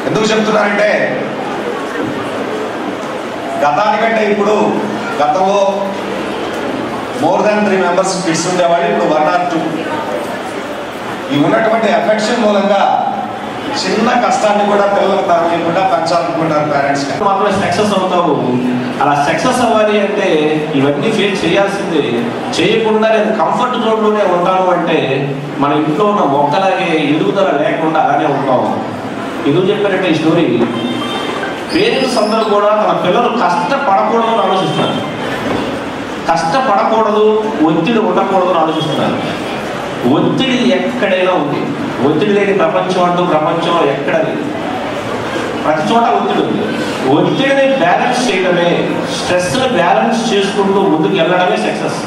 ఎందుకు చెప్తున్నానంటే గతానికంటే ఇప్పుడు గతంలో more than 3 members కిడ్స్ ఉండేవాళ్ళు, ఇప్పుడు 1 or 2. ఈ ఉన్నటువంటి ఎఫెక్షన్ మూలంగా చిన్న కష్టాన్ని కూడా పిల్లలకు తాగలేకుండా పెంచాలనుకుంటారు పేరెంట్స్. మాత్రమే సక్సెస్ అవుతావు. అలా సక్సెస్ అవ్వాలి అంటే ఇవన్నీ ఫేస్ చేయాల్సిందే. చేయకుండా నేను కంఫర్ట్ జోన్లోనే ఉంటాను అంటే మన ఇంట్లో ఉన్న మొక్కలాగే ఎదుగుదల లేకుండా అలానే ఉంటాము. ఎందుకు చెప్పారంటే ఈ స్టోరీ, పేరెంట్స్ అందరూ కూడా తన పిల్లలు కష్టపడకూడదు అని ఆలోచిస్తున్నారు. కష్టపడకూడదు, ఒత్తిడి ఉండకూడదు అని ఆలోచిస్తున్నారు. ఒత్తిడి ఎక్కడైనా ఉంది. ఒత్తిడి లేని ప్రపంచం అంటూ ప్రపంచంలో ఎక్కడ లేదు. ప్రతి చోట ఒత్తిడి ఉంది. ఒత్తిడిని బ్యాలెన్స్ చేయడమే, స్ట్రెస్ని బ్యాలెన్స్ చేసుకుంటూ ముందుకు వెళ్ళడమే సక్సెస్.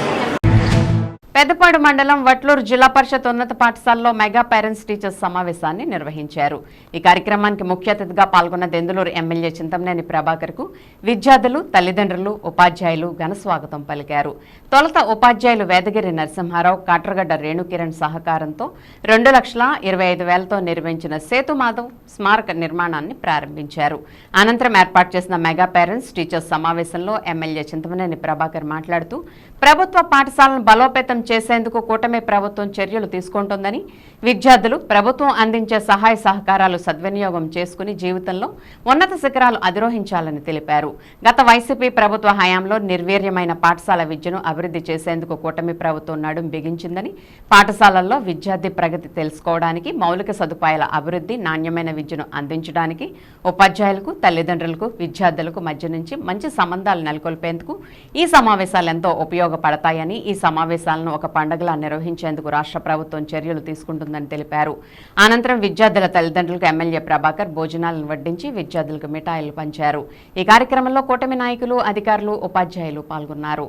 పెద్దపాడు మండలం వట్లూరు జిల్లా పరిషత్ ఉన్నత పాఠశాలలో మెగా పేరెంట్స్ టీచర్స్ సమావేశాన్ని నిర్వహించారు. ఈ కార్యక్రమానికి ముఖ్య అతిథిగా పాల్గొన్న దెందులూరు ఎమ్మెల్యే చింతమనేని ప్రభాకర్ కు విద్యార్థులు, తల్లిదండ్రులు, ఉపాధ్యాయులు ఘన స్వాగతం పలికారు. తొలుత ఉపాధ్యాయులు వేదగిరి నరసింహారావు, కాట్రగడ్డ రేణుకిరణ్ సహకారంతో 2,25,000తో నిర్మించిన సేతు మాధవ్ స్మారక నిర్మాణాన్ని ప్రారంభించారు. అనంతరం ఏర్పాటు చేసిన మెగా పేరెంట్స్ టీచర్స్ సమావేశంలో ఎమ్మెల్యే చింతమనేని ప్రభాకర్ మాట్లాడుతూ ప్రభుత్వ పాఠశాలను బలోపేతం చేసేందుకు కూటమి ప్రభుత్వం చర్యలు తీసుకుంటోందని, విద్యార్థులు ప్రభుత్వం అందించే సహాయ సహకారాలు సద్వినియోగం చేసుకుని జీవితంలో ఉన్నత శిఖరాలు అధిరోహించాలని తెలిపారు. గత వైసీపీ ప్రభుత్వ హయాంలో నిర్వీర్యమైన పాఠశాల విద్యను అభివృద్ధి చేసేందుకు కూటమి ప్రభుత్వం నడుం బిగించిందని, పాఠశాలల్లో విద్యార్థి ప్రగతి తెలుసుకోవడానికి, మౌలిక సదుపాయాల అభివృద్ధి, నాణ్యమైన విద్యను అందించడానికి ఉపాధ్యాయులకు, తల్లిదండ్రులకు, విద్యార్థులకు మధ్య నుంచి మంచి సంబంధాలు నెలకొల్పేందుకు ఈ సమావేశాలు ఎంతో ఉపయోగపడతాయని, ఈ సమావేశాలను ఒక పండుగలా నిర్వహించేందుకు రాష్ట్ర ప్రభుత్వం చర్యలు తీసుకుంటుందని తెలిపారు. అనంతరం విద్యార్థుల తల్లిదండ్రులకు ఎమ్మెల్యే ప్రభాకర్ భోజనాలను వడ్డించి విద్యార్థులకు మిఠాయిలు పంచారు. ఈ కార్యక్రమంలో కూటమి నాయకులు, అధికారులు, ఉపాధ్యాయులు పాల్గొన్నారు.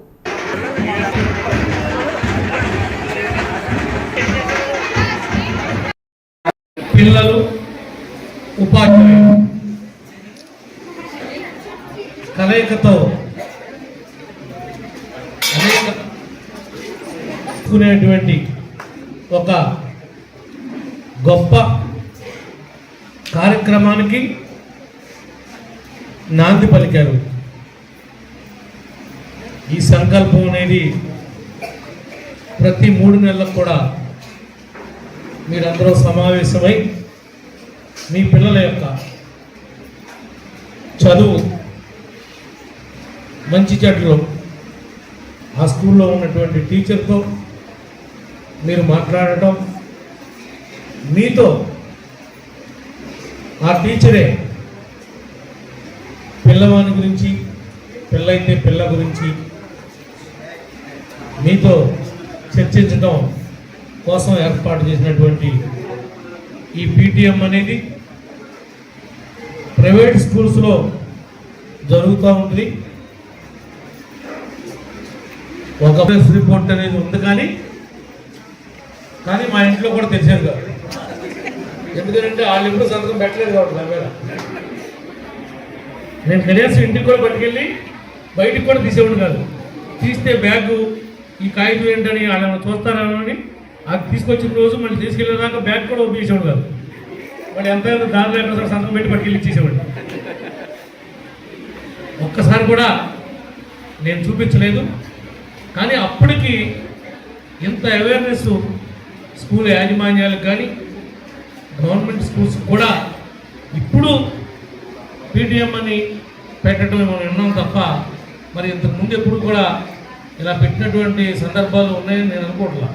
పిల్లలు, ఉపాధ్యాయులు కలయికతో అనేకటువంటి ఒక గొప్ప కార్యక్రమానికి నాంది పలికారు. ఈ సంకల్పం అనేది ప్రతి 3 నెలలకు కూడా మీరందరూ సమావేశమై మీ పిల్లల యొక్క చదువు, మంచి చెడ్లు ఆ స్కూల్లో ఉన్నటువంటి టీచర్తో మీరు మాట్లాడటం, మీతో ఆ టీచరే పిల్లవాని గురించి, పిల్లయితే పిల్ల గురించి మీతో చర్చించడం కోసం ఏర్పాటు చేసినటువంటి ఈ పీటీఎం అనేది ప్రైవేట్ స్కూల్స్లో జరుగుతూ ఉంటుంది. ఒక ప్రెస్ రిపోర్ట్ అనేది ఉంది, కానీ మా ఇంట్లో కూడా తెలిసేది కాదు. ఎందుకంటే వాళ్ళు ఎప్పుడు సంతకం పెట్టలేదు కాబట్టి దాని మీద నేను కనీసం ఇంటికి కూడా పట్టుకెళ్ళి బయటికి కూడా తీసేవాడు కాదు. తీస్తే బ్యాగు ఈ కాగితం ఏంటని వాళ్ళని చూస్తారని అది తీసుకొచ్చిన రోజు మళ్ళీ తీసుకెళ్ళేదాకా బ్యాగ్ కూడా ఒప్పించేవాడు కాదు. మళ్ళీ ఎంత దానిలో ఎక్కడ సంతకం పెట్టి పట్టుకెళ్ళి ఇచ్చేసేవాడు. ఒక్కసారి కూడా నేను చూపించలేదు. కానీ అప్పటికి ఇంత అవేర్నెస్ స్కూల్ యాజమాన్యాలకు కానీ గవర్నమెంట్ స్కూల్స్ కూడా ఇప్పుడు పీటీఎం అని పెట్టడం మనం విన్నాం తప్ప మరి ఇంతకుముందు ఎప్పుడు కూడా ఇలా పెట్టినటువంటి సందర్భాలు ఉన్నాయని నేను అనుకోవట్లా.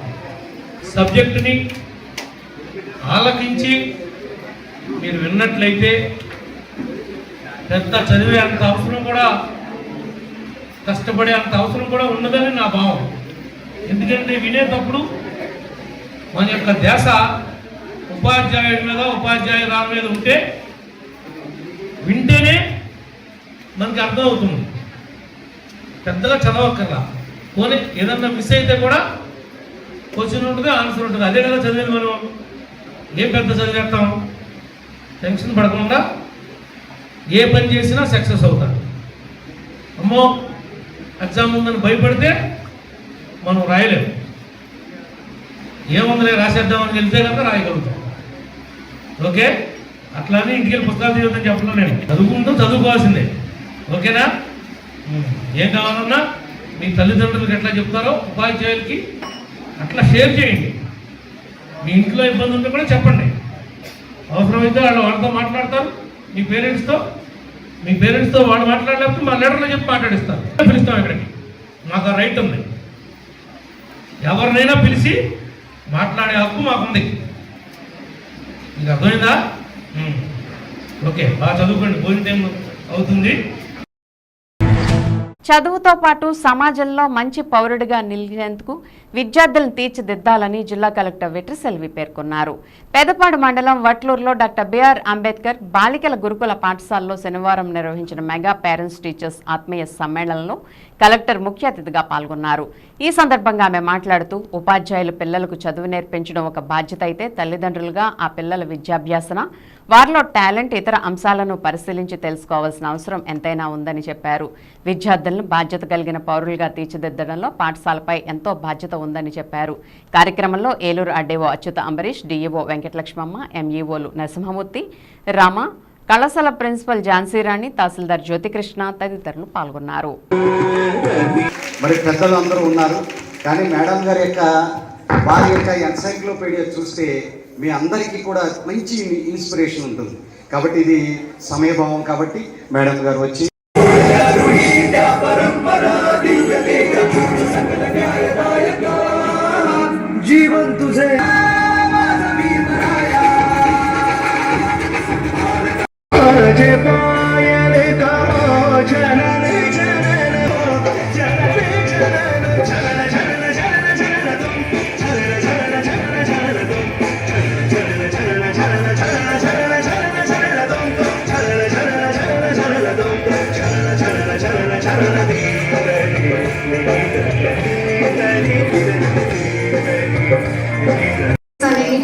సబ్జెక్టుని ఆలకించి మీరు విన్నట్లయితే పెద్ద చదివే అంత అవసరం కూడా, కష్టపడే అంత అవసరం కూడా ఉన్నదని నా భావం. ఎందుకంటే వినేటప్పుడు మన యొక్క ధ్యాస ఉపాధ్యాయుడి మీద, ఉపాధ్యాయురాల మీద ఉంటే వింటేనే మనకి అర్థమవుతుంది. పెద్దగా చదవక్కర్లా. పోనీ ఏదన్నా మిస్ అయితే కూడా క్వశ్చన్ ఉంటుంది, ఆన్సర్ ఉంటుంది. అదే కదా చదివేది. మనం ఏం పెద్ద చదివేస్తాం, టెన్షన్ పడకుండా ఏ పని చేసినా సక్సెస్ అవుతాడు. అమ్మో ఎగ్జామ్ ఉందని భయపడితే మనం రాయలేము. ఏముందిలే రాసేద్దామని వెళ్తే కనుక రాయగలుగుతాం. ఓకే, అట్లానే ఇంటికి వెళ్ళి పుస్తకాలు తీయొద్దని చెప్పలేదు. నేను చదువుకుంటూ చదువుకోవాల్సిందే. ఓకేనా? ఏం కావాలన్నా మీ తల్లిదండ్రులకు ఎట్లా చెప్తారో ఉపాధ్యాయులకి అట్లా షేర్ చేయండి. మీ ఇంట్లో ఇబ్బంది ఉంటే కూడా చెప్పండి. అవసరమైతే వాళ్ళతో మాట్లాడతారు. మీ పేరెంట్స్తో వాడు మాట్లాడలేకపోతే మా లెటర్లో చెప్పి మాట్లాడిస్తారు. పిలుస్తాం ఇక్కడికి, మాకు ఆ రైట్ ఉంది. ఎవరినైనా పిలిచి మాట్లాడే హక్కు మాకుంది. మీకు అర్థమైందా? ఓకే, బాగా చదువుకోండి. భోజన టైం అవుతుంది. చదువుతో పాటు సమాజంలో మంచి పౌరుడిగా నిలిచేందుకు విద్యార్థులను తీర్చిదిద్దాలని జిల్లా కలెక్టర్ వెట్రిసెల్వి పేర్కొన్నారు. పెదపాడు మండలం వట్లూరులో డాక్టర్ బిఆర్ అంబేద్కర్ బాలికల గురుకుల పాఠశాలలో శనివారం నిర్వహించిన మెగా పేరెంట్స్ టీచర్స్ ఆత్మీయ సమ్మేళనంలో కలెక్టర్ ముఖ్య అతిథిగా పాల్గొన్నారు. ఈ సందర్భంగా ఆమె మాట్లాడుతూ ఉపాధ్యాయులు పిల్లలకు చదువు నేర్పించడం ఒక బాధ్యత అయితే తల్లిదండ్రులుగా ఆ పిల్లల విద్యాభ్యాసన, వారిలో టాలెంట్, ఇతర అంశాలను పరిశీలించి తెలుసుకోవాల్సిన అవసరం ఎంతైనా ఉందని చెప్పారు. విద్యార్థులను బాధ్యత కలిగిన పౌరులుగా తీర్చిదిద్దడంలో పాఠశాలపై ఎంతో బాధ్యత ఉందని చెప్పారు. కార్యక్రమంలో ఏలూరు ఆర్డీఓ అచ్యుత అంబరీష్, డీఈఓ వెంకటలక్ష్మమ్మ, ఎంఈఓలు నరసింహమూర్తి, రామ, కళాశాల ప్రిన్సిపల్ ఝాన్సీరాణి, తహసీల్దార్ జ్యోతికృష్ణ తదితరులు పాల్గొన్నారు. మరి పెద్దలు అందరూ ఉన్నారు, కానీ మేడం గారి వారి యొక్క ఎన్సైక్లోపీడియా చూస్తే మీ అందరికీ కూడా మంచి ఇన్స్పిరేషన్ ఉంటుంది. కాబట్టి ఇది సమయభావం కాబట్టి మేడం గారు వచ్చి జీవన్ తుజే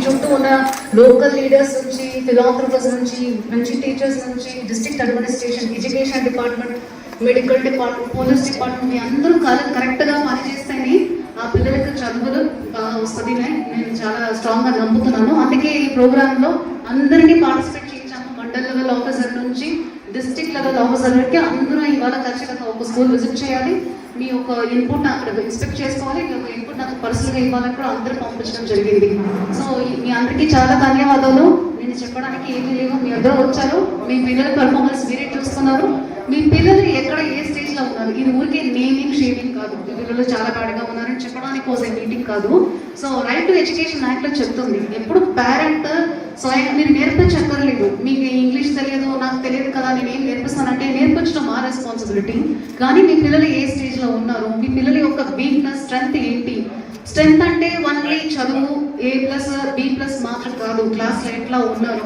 చుట్టూ ఉన్న లోకల్ లీడర్స్ నుంచి, ఫిలాంథ్రఫర్స్ నుంచి, మంచి టీచర్స్ నుంచి, district administration, education department, medical department, police department అందరూ కరెక్ట్గా పనిచేస్తేనే ఆ పిల్లలకు చదువులు వస్తుంది. నేను చాలా స్ట్రాంగ్గా నమ్ముతున్నాను. అందుకే ఈ ప్రోగ్రాంలో అందరినీ పార్టిసిపేట్ చేయించాము. మండల్ లెవెల్ ఆఫీసర్ నుంచి డిస్ట్రిక్ట్ లెవెల్ ఆఫీసర్ వరకు అందరూ ఇవాళ ఖచ్చితంగా ఒక స్కూల్ విజిట్ చేయాలి. మీ యొక్క ఇన్పుట్ అక్కడ ఎక్స్పెక్ట్ చేసుకోవాలి. మీ యొక్క ఇన్పుట్ నాకు పర్సనల్గా ఇవ్వాలని కూడా అందరూ పంపించడం జరిగింది. సో మీ అందరికీ చాలా ధన్యవాదాలు. నేను చెప్పడానికి ఏమీ లేవు, మీ అందరూ వచ్చారు, మీ పిల్లల పర్ఫార్మెన్స్ మీరే చూస్తున్నారు. మీ పిల్లలు ఎక్కడ ఏ స్టేజ్లో ఉన్నారు, ఇది ఊరికే నేమింగ్ షేమింగ్ కాదు. మీ పిల్లలు చాలా బాగా ఉన్నారని చెప్పడానికి కోసం మీటింగ్ కాదు. సో రైట్ టు ఎడ్యుకేషన్ యాక్ట్లో చెప్తుంది, ఎప్పుడు పేరెంట్ స్వయంగా మీరు నేర్పించక్కర్లేదు. మీకు ఇంగ్లీష్ తెలియదు, నాకు తెలియదు కదా, నేను ఏం నేర్పిస్తానంటే నేర్పించడం మా రెస్పాన్సిబిలిటీ. కానీ మీ పిల్లలు ఏ స్టేజ్లో ఉన్నారు, మీ పిల్లల యొక్క వీక్నెస్, స్ట్రెంగ్త్ ఏంటి. స్ట్రెంగ్త్ అంటే ఓన్లీ చదువు A+B+ మాత్రం కాదు, క్లాస్లో ఎట్లా ఉన్నారు,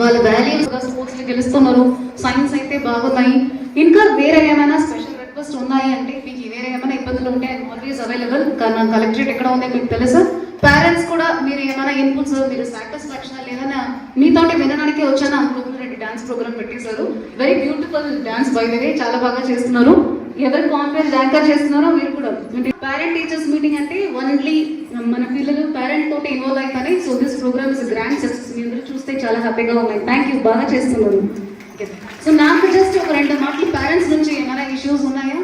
వాళ్ళ వాల్యూస్, స్పోర్ట్స్లో గెలుస్తున్నారు, సైన్స్ అయితే బాగున్నాయి, ఇంకా వేరే ఏమైనా స్పెషల్ రిక్వెస్ట్ ఉన్నాయి అంటే, మీకు వేరే ఏమైనా ఇబ్బందులు ఉంటే ఐఎమ్ ఆల్వేస్ అవైలబుల్. నా కలెక్టరేట్ ఎక్కడ ఉంది మీకు తెలుసా. పేరెంట్స్ కూడా మీరు ఏమైనా ఇన్పుట్స్, మీరు సాటిస్ఫాక్షన్ లేదన్నా మీతోటి వినడానికి వచ్చాను. అనుకోకుండా డాన్స్ ప్రోగ్రామ్ పెట్టేశారు. Very beautiful dance by the way, చాలా బాగా చేస్తున్నారు. ఎవరు కాన్ఫరెన్స్ యాంకర్ చేస్తున్నారో మీరు కూడా. పేరెంట్ టీచర్స్ మీటింగ్ అంటే ఓన్లీ మన పిల్లలు పేరెంట్ తోటి ఇన్వాల్వ్ అవుతాయి. So this programme is grand success. మీ అందరూ చూస్తే చాలా హ్యాపీగా ఉన్నాయి. థ్యాంక్ యూ, బాగా చేస్తున్నారు. సో నాకు జస్ట్ ఒక 2 మాటలు పేరెంట్స్ నుంచి ఏమైనా ఇష్యూస్ ఉన్నాయా,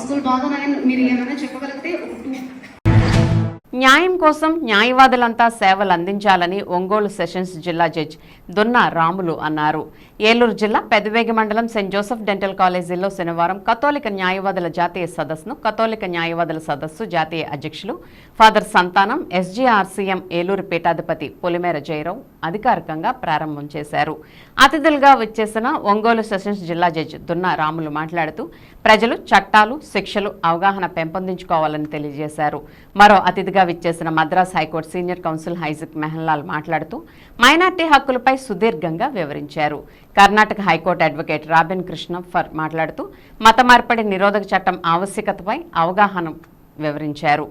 స్కూల్ బాగున్నాయని మీరు ఏమైనా చెప్పగలిగితే న్యాయం కోసం న్యాయవాదులంతా సేవలు అందించాలని ఒంగోలు సెషన్స్ జిల్లా జడ్జి దున్నా రాములు అన్నారు. ఏలూరు జిల్లా పెదవేగి మండలం సెయింట్ జోసెఫ్ డెంటల్ కాలేజీలో శనివారం కథోలిక న్యాయవాదుల జాతీయ సదస్సును కథోలిక న్యాయవాదుల సదస్సు జాతీయ అధ్యక్షులు ఫాదర్ సంతానం, SGRCM ఏలూరు పీఠాధిపతి పొలిమేర జయరావు అధికారికంగా ప్రారంభం చేశారు. అతిథులుగా వచ్చేసిన ఒంగోలు సెషన్స్ జిల్లా జడ్జి దున్నా రాములు మాట్లాడుతూ ప్రజలు చట్టాలు, శిక్షలు అవగాహన పెంపొందించుకోవాలని తెలియజేశారు. మరో అతిథిగా విచ్చేసిన మద్రాస్ హైకోర్టు సీనియర్ కౌన్సిల్ హైజక్ మెహన్లాల్ మాట్లాడుతూ మైనార్టీ హక్కులపై సుదీర్ఘంగా వివరించారు. Karnataka high court advocate robin Krishna మాట్లాడుతూ మత మార్పిడి నిరోధక చట్టం ఆవశ్యకతపై అవగాహన వివరించారు.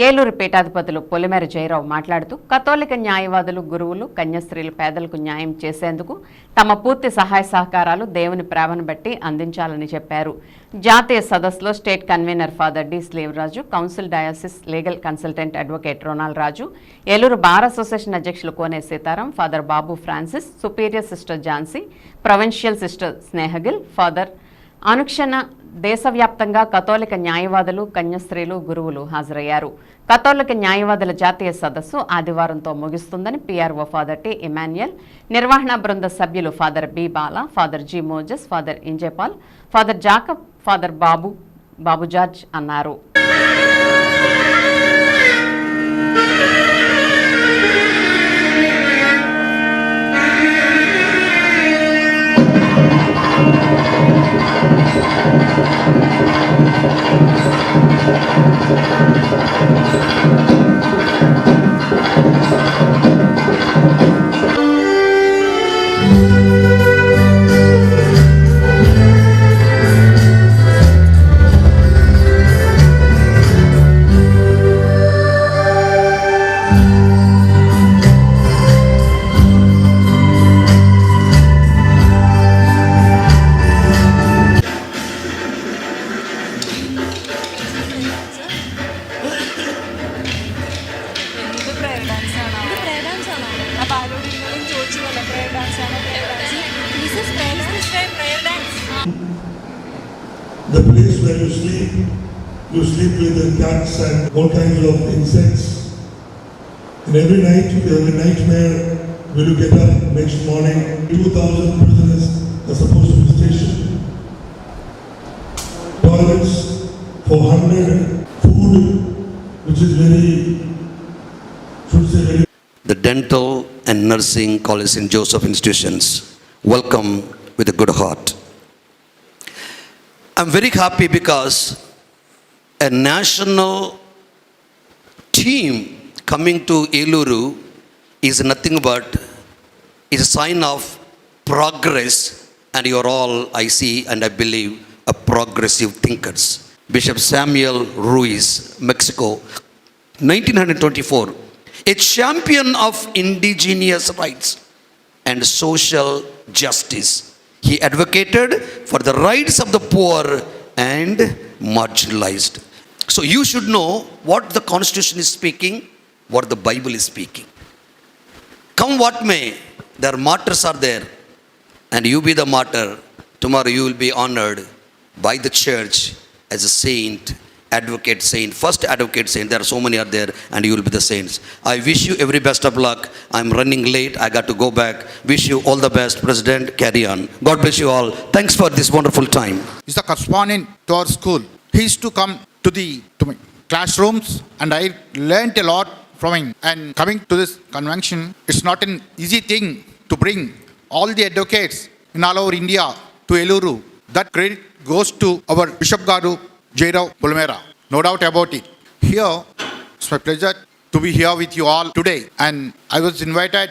ఏలూరు పీఠాధిపతులు పొలిమేర జయరావు మాట్లాడుతూ కథోలిక న్యాయవాదులు, గురువులు, కన్యాస్త్రీలు పేదలకు న్యాయం చేసేందుకు తమ పూర్తి సహాయ సహకారాలు దేవుని ప్రేమను బట్టి అందించాలని చెప్పారు. జాతీయ సదస్సులో state convener father D Sleevaraju, council diocese legal consultant advocate Ronald Raju, Eluru bar association అధ్యక్షులు Kone Sitaram, father Babu Francis, superior sister Jhansi, provincial sister Snehagil, father అనుక్షణ దేశవ్యాప్తంగా కథోలిక న్యాయవాదులు, కన్యాస్త్రీలు, గురువులు హాజరయ్యారు. కథోలిక న్యాయవాదుల జాతీయ సదస్సు ఆదివారంతో ముగుస్తుందని PRO ఫాదర్ టి ఇమాన్యుయల్, నిర్వహణ బృంద సభ్యులు father B Bala, father G Moses, father ఇంజేపాల్, father Jacob, father Babu George అన్నారు. The place where you sleep with the cats and all kinds of insects. And every night you have a nightmare when you get up next morning. 2,000 prisoners are supposed to be stationed. Toilets, 400, food, which is should say very. The dental and nursing college St. Joseph institutions welcome with a good heart. I'm very happy because a national team coming to Eluru is nothing but is a sign of progress, and you're all, I see and I believe, a progressive thinkers. Bishop Samuel Ruiz, Mexico, 1924, a champion of indigenous rights and social justice. He advocated for the rights of the poor and marginalized. So you should know what the Constitution is speaking, what the Bible is speaking. Come what may, their martyrs are there, and you be the martyr. Tomorrow you will be honored by the church as a saint, advocate saint, first advocate saint. There are so many are there, and you will be the saints. I wish you every best of luck. I'm running late. I got to go back. Wish you all the best. President, carry on. God bless you all. Thanks for this wonderful time. Is the correspondent to our school. He used to come to my classrooms, and I learnt a lot from him. And coming to this convention, it's not an easy thing to bring all the advocates in all over India to Eluru. That credit goes to our Bishop Garu, Jairao Pulmera. No doubt about it. Here, it's my pleasure to be here with you all today. And I was invited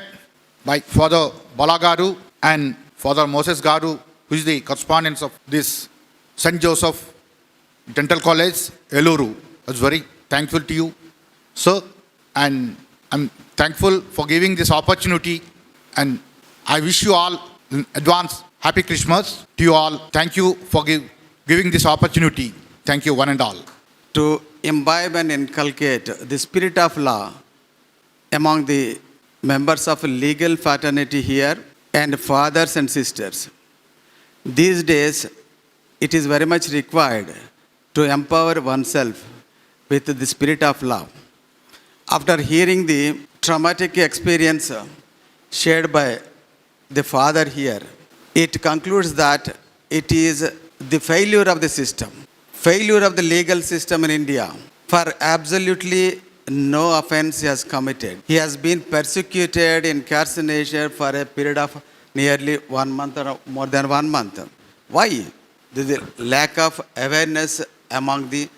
by Father Balagaru and Father Moses Garu, who is the correspondent of this St. Joseph Dental College, Eluru. I was very thankful to you, sir. And I'm thankful for giving this opportunity. And I wish you all in advance Happy Christmas to you all. Thank you for giving this opportunity. Thank you, one and all. To imbibe and inculcate the spirit of law among the members of legal fraternity here and fathers and sisters. These days, it is very much required to empower oneself with the spirit of law. After hearing the traumatic experience shared by the father here, it concludes that it is the failure of the system, failure of the legal system in India, for absolutely no offense he has committed. He has been persecuted in carceration for a period of nearly 1 month or more than 1 month. Why? There is a lack of awareness among the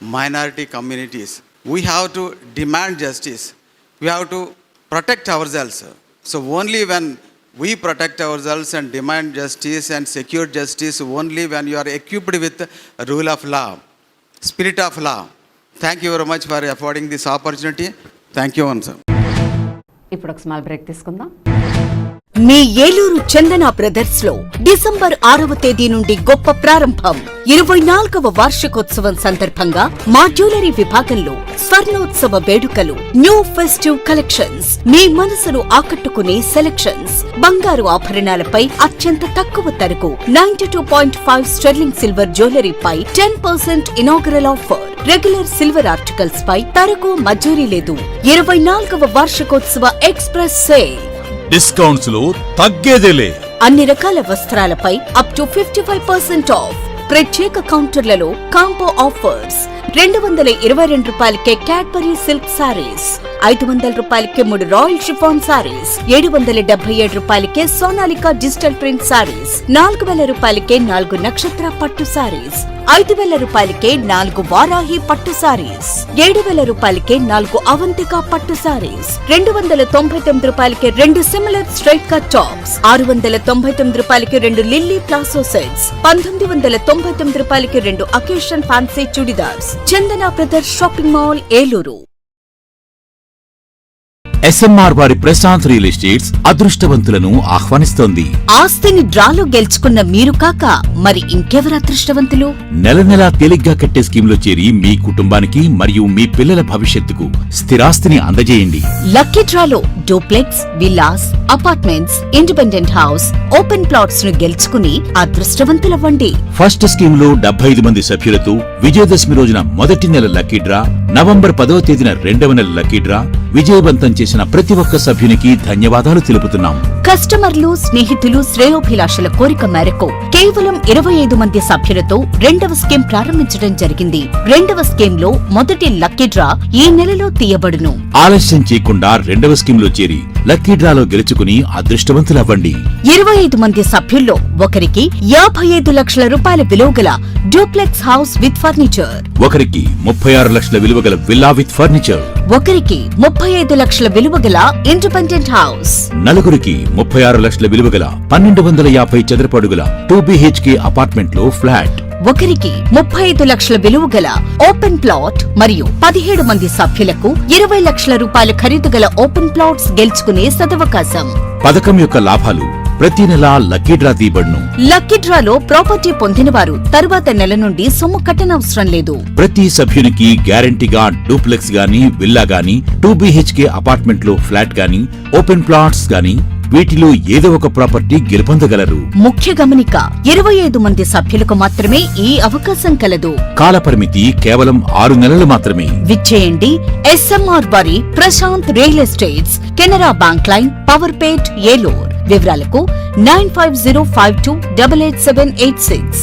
minority communities. We have to demand justice. We have to protect ourselves. So only when we protect ourselves and demand justice and secure justice, only when you are equipped with rule of law, spirit of law. Thank you very much for affording this opportunity. Thank you once. ఇప్పుడు ఒక small break తీసుకుందాం. మీ ఏలూరు చందన brothers లో December 6వ తేదీ నుండి గొప్ప ప్రారంభం. 24వ వార్షికోత్సవం సందర్భంగా మా జ్యువెలరీ విభాగంలో స్వర్ణోత్సవ వేడుకలు, న్యూ ఫెస్టివ్ కలెక్షన్స్, మీ మనసును ఆకట్టుకునే సెలెక్షన్స్, బంగారు ఆభరణాలపై అత్యంత తక్కువ ధరకు 92.5 స్టెర్లింగ్ సిల్వర్ జ్యువెలరీపై 10% inaugural offer. Regular silver articles పై తరకు మజూరీ లేదు. 24వ వార్షికోత్సవ ఎక్స్ప్రెస్ సేల్. డిస్కౌంట్స్ లో తగ్గేదేలే. అన్ని రకాల వస్త్రాలపై అప్ టు 55% ఆఫ్. ప్రత్యేక కౌంటర్లలో కాంబో ఆఫర్స్. 222 రూపాయలకే క్యాడ్బరీ సిల్క్ సారీస్, 500 రూపాయలకే 3 రాయల్ షిఫాన్ సారీస్, 777 రూపాయలకే సోనాలికా డిజిటల్ ప్రింట్ సారీస్, 4000 రూపాయలకే 4 నక్షత్ర పట్టు సారీస్, 5000 రూపాయలకే 4 వారాహి పట్టు సారీస్, 7000 రూపాయలకే 4 అవంతిక పట్టు సారీస్, 299 రూపాయలకే 2 సిమిలర్ స్ట్రైట్ కట్ టాప్స్, 699 రూపాయలకి 2 లిల్లీ ప్లాసో సెట్స్, 1999 రూపాయలకి 2 occasion fancy chudidars. Chandana brothers shopping mall, Eluru. SMR వారి ప్రశాంత్ రియల్ ఎస్టేట్స్ అదృష్టవంతులను ఆహ్వానిస్తోంది. ఆస్తిని డ్రాలో గెలుచుకున్న మీరు కాక మరి ఇంకెవరు అదృష్టవంతులు? నెల నెలా తేలిగ్గా కట్టే స్కీమ్లో చేరి మీ కుటుంబానికి మరియు మీ పిల్లల భవిష్యత్తుకు స్థిరాస్తిని అందజేయండి. లక్కీ డ్రాలో duplex, villas, apartments, independent house, open plots ను గెలుచుకుని అదృష్టవంతులవ్వండి. ఫస్ట్ స్కీమ్ లో 75 మంది సభ్యులతో విజయదశమి రోజున మొదటి నెల లక్కీ డ్రా, నవంబర్ 10వ తేదీన 2వ నెల లక్కీ డ్రా విజయవంతం చేసిన ప్రతి ఒక్క సభ్యునికి ధన్యవాదాలు తెలుపుతున్నాం. కస్టమర్లు, స్నేహితులు, శ్రేయోభిలాషుల కోరిక మేరకు కేవలం 25 మంది సభ్యులతో 2వ స్కీమ్ ప్రారంభించడం జరిగింది. 2వ స్కీమ్ లో మొదటి లక్కీ డ్రా ఈ నెలలో తీయబడును. ఆలస్యం చేయకుండా 2వ స్కీమ్ లో చేరి లక్కీ డ్రాలో గెలుచుకుని అదృష్టవంతులవ్వండి. 25 మంది సభ్యుల్లో ఒకరికి 55 లక్షల రూపాయల విలువగల డూప్లెక్స్ హౌస్ విత్ ఫర్నిచర్, ఒకరికి 36 లక్షల విలువగల విల్లా విత్ ఫర్నిచర్, ఒకరికి 35 లక్షల విలువగల ఇండిపెండెంట్ హౌస్, నలుగురికి 36 లక్షల విలువగల 1250 చదరపు అడుగుల 2BHK అపార్ట్మెంట్ లో ఫ్లాట్, ఒకరికి 35 లక్షల విలువగల ఓపెన్ ప్లాట్ మరియు 17 మంది సభ్యులకు 20 లక్షల రూపాయల ఖరీదు గల ఓపెన్ ప్లాట్స్ గెలుచుకునే సదవకాశం. పథకం యొక్క లాభాలు ప్రతి నెలా లక్కీ డ్రా తీయబడును. లక్కీ డ్రాలో ప్రాపర్టీ పొందిన వారు తరువాత నెల నుండి సొమ్ము కట్టనవసరం లేదు. ప్రతి సభ్యునికి గ్యారంటీగా డూప్లెక్స్ గాని, విల్లా గాని, 2BHK అపార్ట్మెంట్ లో ఫ్లాట్ గాని, ఓపెన్ ప్లాట్స్ గాని వీటిలో ఏదో ఒక ప్రాపర్టీ గెలుపొందగలరు. ముఖ్య గమనిక, 25 మంది సభ్యులకు మాత్రమే ఈ అవకాశం కలదు. కాలపరిమితి కేవలం 6 నెలలు మాత్రమే. విచ్చేయండి ఎస్ఎంఆర్ వారి Prashanth real estates, Canara bank line, Powerpet, Eluru. వివరాలకు 9505288786.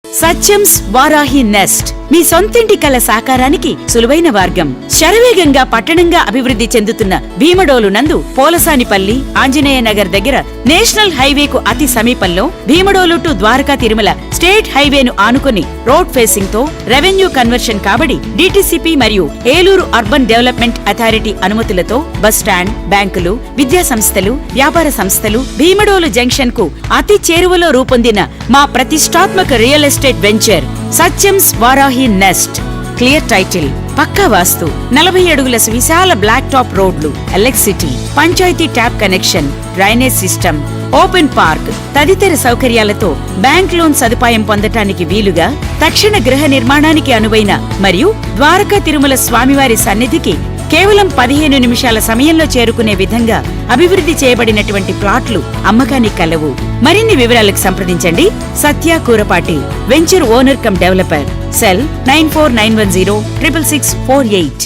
సత్యంస్ వారాహి నెస్ట్ మీ సొంతింటి కల సాకారానికి సులువైన మార్గం. శరవేగంగా పట్టణంగా అభివృద్ధి చెందుతున్న భీమడోలు నందు పోలసానిపల్లి, ఆంజనేయ నగర్ దగ్గర నేషనల్ హైవేకు అతి సమీపంలో భీమడోలు టు ద్వారకా తిరుమల స్టేట్ హైవేను ఆనుకుని రోడ్ ఫేసింగ్ తో రెవెన్యూ కన్వర్షన్ కాబడి డిటిసిపి మరియు ఏలూరు అర్బన్ డెవలప్మెంట్ అథారిటీ అనుమతులతో బస్ స్టాండ్, బ్యాంకులు, విద్యా సంస్థలు, వ్యాపార సంస్థలు భీమడోలు జంక్షన్ కు అతి చేరువలో రూపొందిన మా ప్రతిష్టాత్మక real estate venture Satyam's Varahi nest. Clear title, పక్కా వాస్తు, 40 అడుగుల విశాల బ్లాక్ టాప్ రోడ్లు, electricity, panchayati tap connection, drainage system, open park తదితర సౌకర్యాలతో బ్యాంక్ లోన్ సదుపాయం పొందటానికి వీలుగా తక్షణ గృహ నిర్మాణానికి అనువైన మరియు ద్వారకా తిరుమల స్వామివారి సన్నిధికి కేవలం 15 నిమిషాల సమయంలో చేరుకునే విధంగా అభివృద్ధి చేయబడినటువంటి ప్లాట్లు అమ్మకానికి కలవు. మరిన్ని వివరాలకు సంప్రదించండి Satya Kurapati, venture owner cum developer. Cell 9491066648.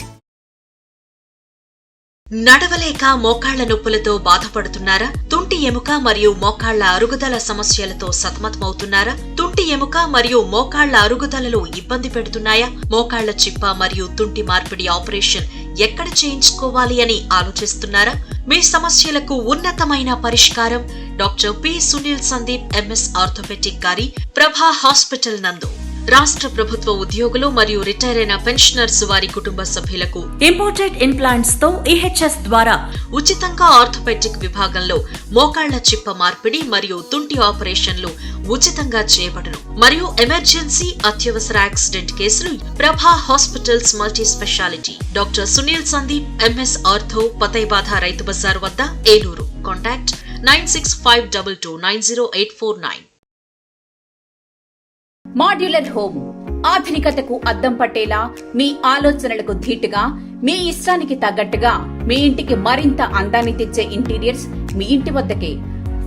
నడవలేక మోకాళ్ల నొప్పులతో బాధపడుతున్నారా? తుంటి ఎముక మరియు మోకాళ్ల అరుగుదల సమస్యలతో సతమతమవుతున్నారా? తుంటి ఎముక మరియు మోకాళ్ల అరుగుదలలో ఇబ్బంది పెడుతున్నాయా? మోకాళ్ల చిప్ప మరియు తుంటి మార్పిడి ఆపరేషన్ ఎక్కడ చేయించుకోవాలి అని ఆలోచిస్తున్నారా? మీ సమస్యలకు ఉన్నతమైన పరిష్కారం doctor P Sunil Sandeep MS orthopaedic గారి ప్రభా హాస్పిటల్ నందు. రాష్ట్ర ప్రభుత్వ ఉద్యోగులు మరియు రిటైర్ అయిన పెన్షనర్స్ వారి కుటుంబ సభ్యులకు ఇంపోర్టెడ్ ఇంప్లాంట్స్ తో ఈహెచ్ఎస్ ద్వారా ఉచితంగా ఆర్థోపెడిక్ విభాగంలో మోకాళ్ల చిప్ప మార్పిడి మరియు తుంటి ఆపరేషన్లు ఉచితంగా చేయబడును. మరియు ఎమర్జెన్సీ అత్యవసర యాక్సిడెంట్ కేసులు Prabha hospitals multi speciality doctor Sunil Sandeep MS ortho, పతైబాధ రైతు బజార్ వద్ద, ఏలూరు. కాంటాక్ట్ 9652290849. మాడ్యులర్ హోమ్ ఆధునికతకు అద్దం పట్టేలా, మీ ఆలోచనలకు ధీటుగా, మీ ఇష్టానికి తగ్గట్టుగా మీ ఇంటికి మరింత అందాన్ని తెచ్చే ఇంటీరియర్స్ మీ ఇంటి వద్దకే.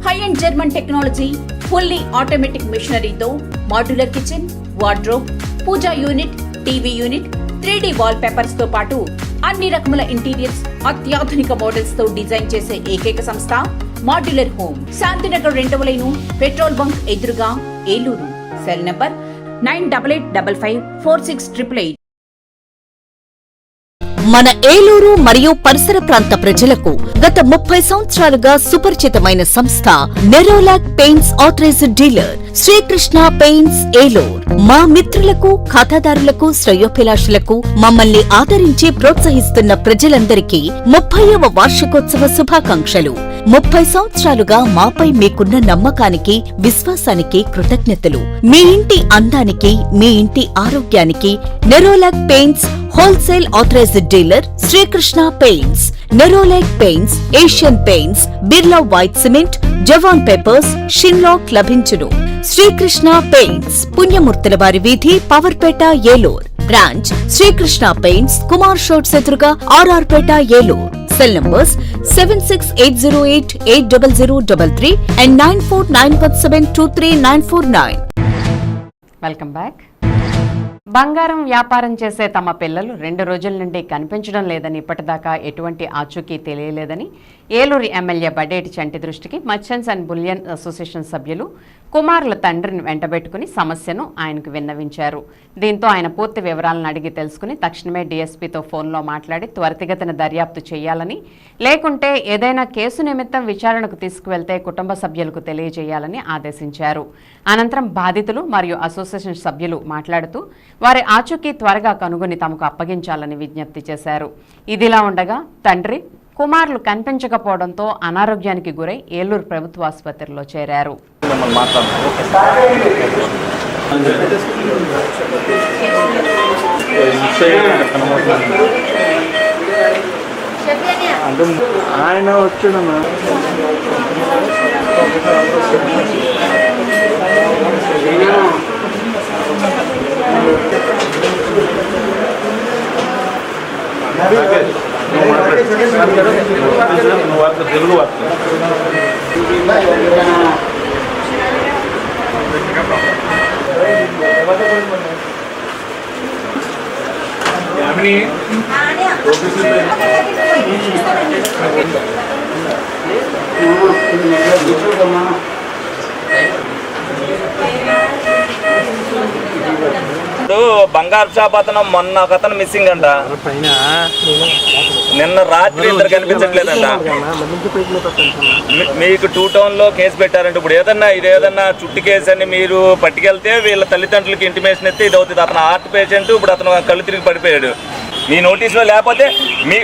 High and German technology, fully automatic మిషనరీతో modular kitchen, wardrobe, pooja unit, TV unit, 3D wallpapers తో పాటు అన్ని రకముల ఇంటీరియర్స్ అత్యాధునిక మోడల్స్ తో డిజైన్ చేసే ఏకైక సంస్థ మాడ్యులర్ హోమ్. శాంతినగర్ 2వ లైను, పెట్రోల్ బంక్ ఎదురుగా, ఏలూరు. Cell number 9885546888. మన ఏలూరు మరియు పరిసర ప్రాంత ప్రజలకు గత 30 సంవత్సరాలుగా సుపరిచితమైన సంస్థ Nerolac paints authorised dealer Srikrishna paints Eluru. మా మిత్రులకు, ఖాతాదారులకు, శ్రేయోభిలాషులకు మమ్మల్ని ఆదరించి ప్రోత్సహిస్తున్న ప్రజలందరికీ 30వ వార్షికోత్సవ శుభాకాంక్షలు. 30 సంవత్సరాలుగా మాపై మీకున్న నమ్మకానికి, విశ్వాసానికి కృతజ్ఞతలు. మీ ఇంటి అందానికి, మీ ఇంటి ఆరోగ్యానికి Nerolac paints wholesale authorised dealer Srikrishna paints. Nerolac paints, Asian paints, Birla white cement, Jawan papers, Sheenlac లభించును. శ్రీకృష్ణ పెయింట్స్, పుణ్యమూర్తుల వారి వీధి, పవర్పేట, ఏలూరు. బ్రాంచ్ శ్రీకృష్ణ పెయింట్స్, కుమార్ షోట్స్ ఎదురుగా, RR Peta, Eluru. Cell numbers 7680880033 and 9491723949. Welcome back. బంగారం వ్యాపారం చేసే తమ పిల్లలు 2 రోజుల నుండి కనిపించడం లేదని, ఇప్పటిదాకా ఎటువంటి ఆచూకీ తెలియలేదని ఏలూరు ఎమ్మెల్యే బడేటి చంటి దృష్టికి మర్చెంట్స్ అండ్ బులియన్ అసోసియేషన్ సభ్యులు కుమారుల తండ్రిని వెంటబెట్టుకుని సమస్యను ఆయనకు విన్నవించారు. దీంతో ఆయన పూర్తి వివరాలను అడిగి తెలుసుకుని తక్షణమే డీఎస్పీతో ఫోన్లో మాట్లాడి త్వరితగతిన దర్యాప్తు చేయాలని, లేకుంటే ఏదైనా కేసు నిమిత్తం విచారణకు తీసుకువెళ్తే కుటుంబ సభ్యులకు తెలియజేయాలని ఆదేశించారు. అనంతరం బాధితులు మరియు అసోసియేషన్ సభ్యులు మాట్లాడుతూ వారి ఆచూకీ త్వరగా కనుగొని తమకు అప్పగించాలని విజ్ఞప్తి చేశారు. ఇదిలా ఉండగా తండ్రి, కుమారులు కనిపించకపోవడంతో అనారోగ్యానికి గురై ఏలూరు ప్రభుత్వ ఆసుపత్రిలో చేరారు. ఆయన వచ్చాడమ్మా. తెలుగు బంగారు షాప్ అతను మొన్న ఒక అతను మిస్సింగ్ అంట, నిన్న రాత్రి ఇద్దరు కనిపించట్లేదంట. మీకు 2 టౌన్ లో కేసు పెట్టారంటే ఇప్పుడు ఇదేదన్నా చుట్టి కేసు అని మీరు పట్టుకెళ్తే వీళ్ళ తల్లిదండ్రులకి ఇంటిమేషన్ ఇస్తే ఇది అవుతుంది. అతను హార్ట్ పేషెంట్, ఇప్పుడు అతను కళ్ళు తిరిగి పడిపోయాడు. మీ నోటీసులో లేకపోతే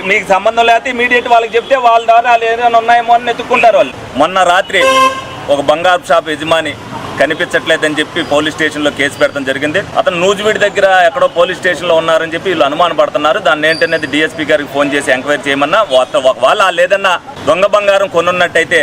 మీకు సంబంధం లేకపోతే ఇమీడియట్ వాళ్ళకి చెప్తే వాళ్ళ ద్వారా వాళ్ళు ఏదైనా ఉన్నాయేమో అని ఎత్తుక్కుంటారు వాళ్ళు. మొన్న రాత్రి ఒక బంగారు షాప్ యజమాని కనిపించట్లేదని చెప్పి పోలీస్ స్టేషన్లో కేసు పెడతాం జరిగింది. అతను నూజివీడి దగ్గర ఎక్కడో పోలీస్ స్టేషన్లో ఉన్నారని చెప్పి వీళ్ళు అనుమానం పడుతున్నారు. దాన్ని ఏంటనేది డిఎస్పీ గారికి ఫోన్ చేసి ఎంక్వైరీ చేయమన్నా, వాళ్ళు లేదన్నా దొంగ బంగారం కొనున్నట్టయితే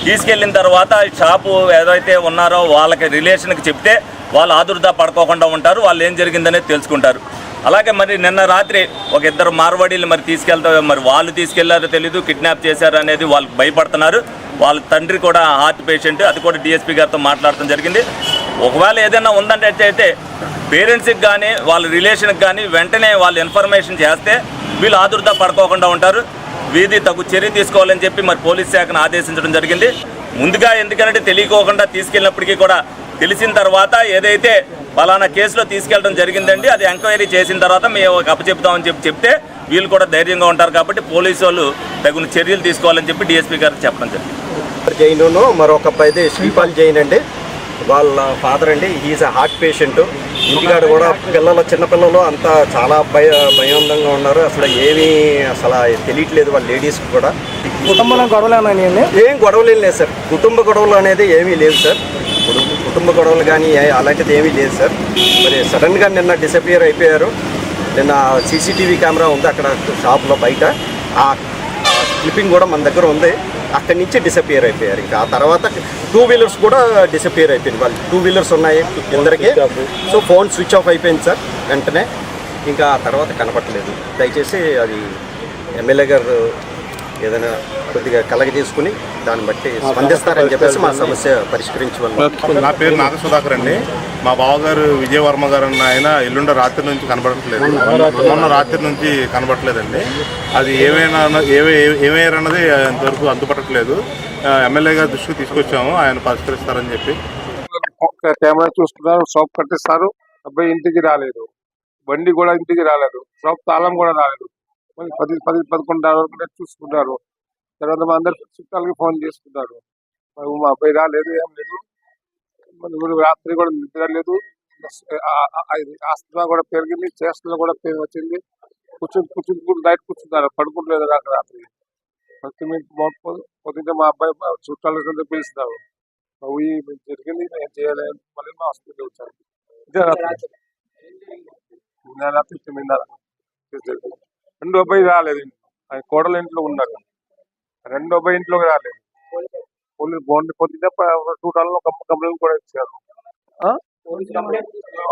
తీసుకెళ్లిన తర్వాత షాపు ఏదైతే ఉన్నారో వాళ్ళకి రిలేషన్కి చెప్తే వాళ్ళు ఆదుర్దా పడుకోకుండా ఉంటారు, వాళ్ళు ఏం జరిగిందనేది తెలుసుకుంటారు. అలాగే మరి నిన్న రాత్రి ఒక 2 మార్వాడీలు మరి తీసుకెళ్తారు, మరి వాళ్ళు తీసుకెళ్లారో తెలీదు, కిడ్నాప్ చేశారు అనేది వాళ్ళు భయపడుతున్నారు. వాళ్ళ తండ్రి కూడా హార్ట్ పేషెంట్, అది కూడా డిఎస్పీ గారితో మాట్లాడటం జరిగింది. ఒకవేళ ఏదైనా ఉందంటే అయితే పేరెంట్స్కి కానీ వాళ్ళ రిలేషన్కి కానీ వెంటనే వాళ్ళు ఇన్ఫర్మేషన్ చేస్తే వీళ్ళు ఆదుర్దా పడుకోకుండా ఉంటారు. వీధి తగు చర్య తీసుకోవాలని చెప్పి మరి పోలీస్ శాఖను ఆదేశించడం జరిగింది. ముందుగా ఎందుకంటే తెలియకోకుండా తీసుకెళ్ళినప్పటికీ కూడా తెలిసిన తర్వాత ఏదైతే ఫలానా కేసులో తీసుకెళ్ళడం జరిగిందండి, అది ఎంక్వైరీ చేసిన తర్వాత మేము అప్పచెప్తామని చెప్తే వీళ్ళు కూడా ధైర్యంగా ఉంటారు. కాబట్టి పోలీసు వాళ్ళు తగిన చర్యలు తీసుకోవాలని చెప్పి డిఎస్పీ గారికి చెప్పడం జరిగింది. జైను మరొక అబ్బాయిది శ్రీపాల్ జైన్ అండి, వాళ్ళ ఫాదర్ అండి. He's a heart patient. ఇంటికాడ కూడా చిన్నపిల్లలు అంతా చాలా భయాందంగా ఉన్నారు. అసలు ఏమీ తెలియట్లేదు వాళ్ళ లేడీస్కి కూడా. కుటుంబంలో గొడవలు ఏం గొడవలు లేదు సార్, కుటుంబ గొడవలు అనేది ఏమీ లేదు సార్. ఇప్పుడు కుటుంబ గొడవలు కానీ అలాంటిది ఏమీ లేదు సార్. మరి సడన్గా నిన్న డిసపియర్ అయిపోయారు. నిన్న సీసీటీవీ కెమెరా ఉంది అక్కడ షాప్లో బయట, ఆ క్లిప్పింగ్ కూడా మన దగ్గర ఉంది. అక్కడి నుంచి డిసపియర్ అయిపోయారు. ఇంకా ఆ తర్వాత 2 వీలర్స్ కూడా డిసపియర్ అయిపోయింది. వాళ్ళు 2 వీలర్స్ ఉన్నాయి ఇద్దరికి. సో ఫోన్ స్విచ్ ఆఫ్ అయిపోయింది సార్ వెంటనే. ఇంకా ఆ తర్వాత కనపట్టలేదు. దయచేసి అది ఎమ్మెల్యే గారు ఏదైనా కొద్దిగా కలగ తీసుకుని దాన్ని బట్టి స్పందిస్తారని చెప్పేసి మా సమస్య పరిష్కరించవల్ల. నా పేరు నాగసుధాకర్ అండి. మా బావగారు విజయవర్మ గారు అన్న ఆయన ఎల్లుండ రాత్రి నుంచి కనబడట్లేదు, మొన్న రాత్రి నుంచి కనబడట్లేదండి. అది ఏమేరన్నది ఇంతవరకు అందుపట్టట్లేదు. ఎమ్మెల్యే గారి దృష్టికి తీసుకొచ్చాము, ఆయన పరిష్కరిస్తారని చెప్పి. కెమెరా చూస్తున్నారు, షాప్ కట్టిస్తారు. అబ్బాయి ఇంటికి రాలేదు, బండి కూడా ఇంటికి రాలేదు, షాప్ తాళం కూడా రాలేదు. 10-11 వరకు చూసుకున్నారు. తర్వాత మా అందరు చుట్టాలకి ఫోన్ చేసుకున్నారు, మా అబ్బాయి రాలేదు, ఏం లేదు. రాత్రి కూడా నిద్ర లేదు, ఆస్తమా కూడా పెరిగింది, చేష్టలో కూడా పెయిన్ వచ్చింది. కూర్చుని నైట్ కూర్చున్నారు, పడుకుంటలేదు రాత్రి. పొద్దున్నే మా అబ్బాయి చుట్టాల కింద పిలుస్తున్నారు, జరిగింది ఏం చేయలేదు. మళ్ళీ మా హాస్పిటల్ వచ్చారు. ఇదే రాత్రి 9:30. రెండో అబ్బాయి రాలేదు, ఆయన కోడల ఇంట్లో ఉన్నారు. రెండో అబ్బాయి ఇంట్లోకి రాలేదు. పొద్దున్నే 2 టన్నులు కంప్లైంట్ కూడా ఇచ్చారు.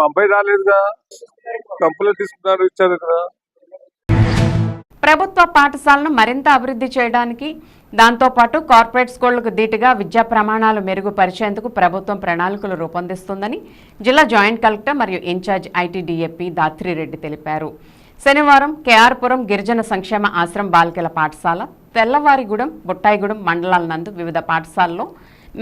అబ్బాయి రాలేదుగా, కంప్లైంట్ తీసుకున్నారు, ఇచ్చారు కదా. ప్రభుత్వ పాఠశాలను మరింత అభివృద్ధి చేయడానికి, దాంతోపాటు కార్పొరేట్ స్కూళ్లకు ధీటుగా విద్యా ప్రమాణాలు మెరుగుపరిచేందుకు ప్రభుత్వం ప్రణాళికలు రూపొందిస్తుందని జిల్లా జాయింట్ కలెక్టర్ మరియు ఇన్ఛార్జ్ ఐటీడీఏపీ దాత్రిరెడ్డి తెలిపారు. శనివారం కేఆర్పురం గిరిజన సంక్షేమ ఆశ్రమం బాలికల పాఠశాల, తెల్లవారిగూడెం, బుట్టాయిగూడెం మండలాల నందు వివిధ పాఠశాలలో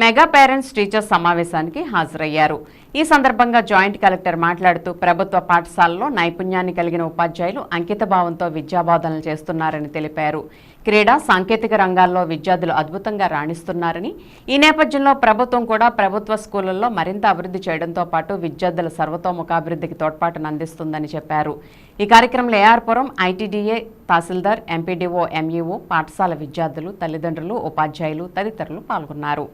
మెగా పేరెంట్స్ టీచర్స్ సమావేశానికి హాజరయ్యారు. ఈ సందర్భంగా జాయింట్ కలెక్టర్ మాట్లాడుతూ ప్రభుత్వ పాఠశాలలో నైపుణ్యాన్ని కలిగిన ఉపాధ్యాయులు అంకితభావంతో విద్యాబోధనలు చేస్తున్నారని తెలిపారు. క్రీడా, సాంకేతిక రంగాల్లో విద్యార్థులు అద్భుతంగా రాణిస్తున్నారని, ఈ నేపథ్యంలో ప్రభుత్వం కూడా ప్రభుత్వ స్కూళ్లలో మరింత అభివృద్ధి చేయడంతో పాటు విద్యార్థుల సర్వతోముఖాభివృద్ధికి తోడ్పాటును అందిస్తుందని చెప్పారు. ఈ కార్యక్రమంలో ఏఆర్పురం ఐటీడీఏ తహసీల్దార్, ఎంపీడీఓ, ఎంఈఓ, పాఠశాల విద్యార్థులు, తల్లిదండ్రులు, ఉపాధ్యాయులు తదితరులు పాల్గొన్నారు.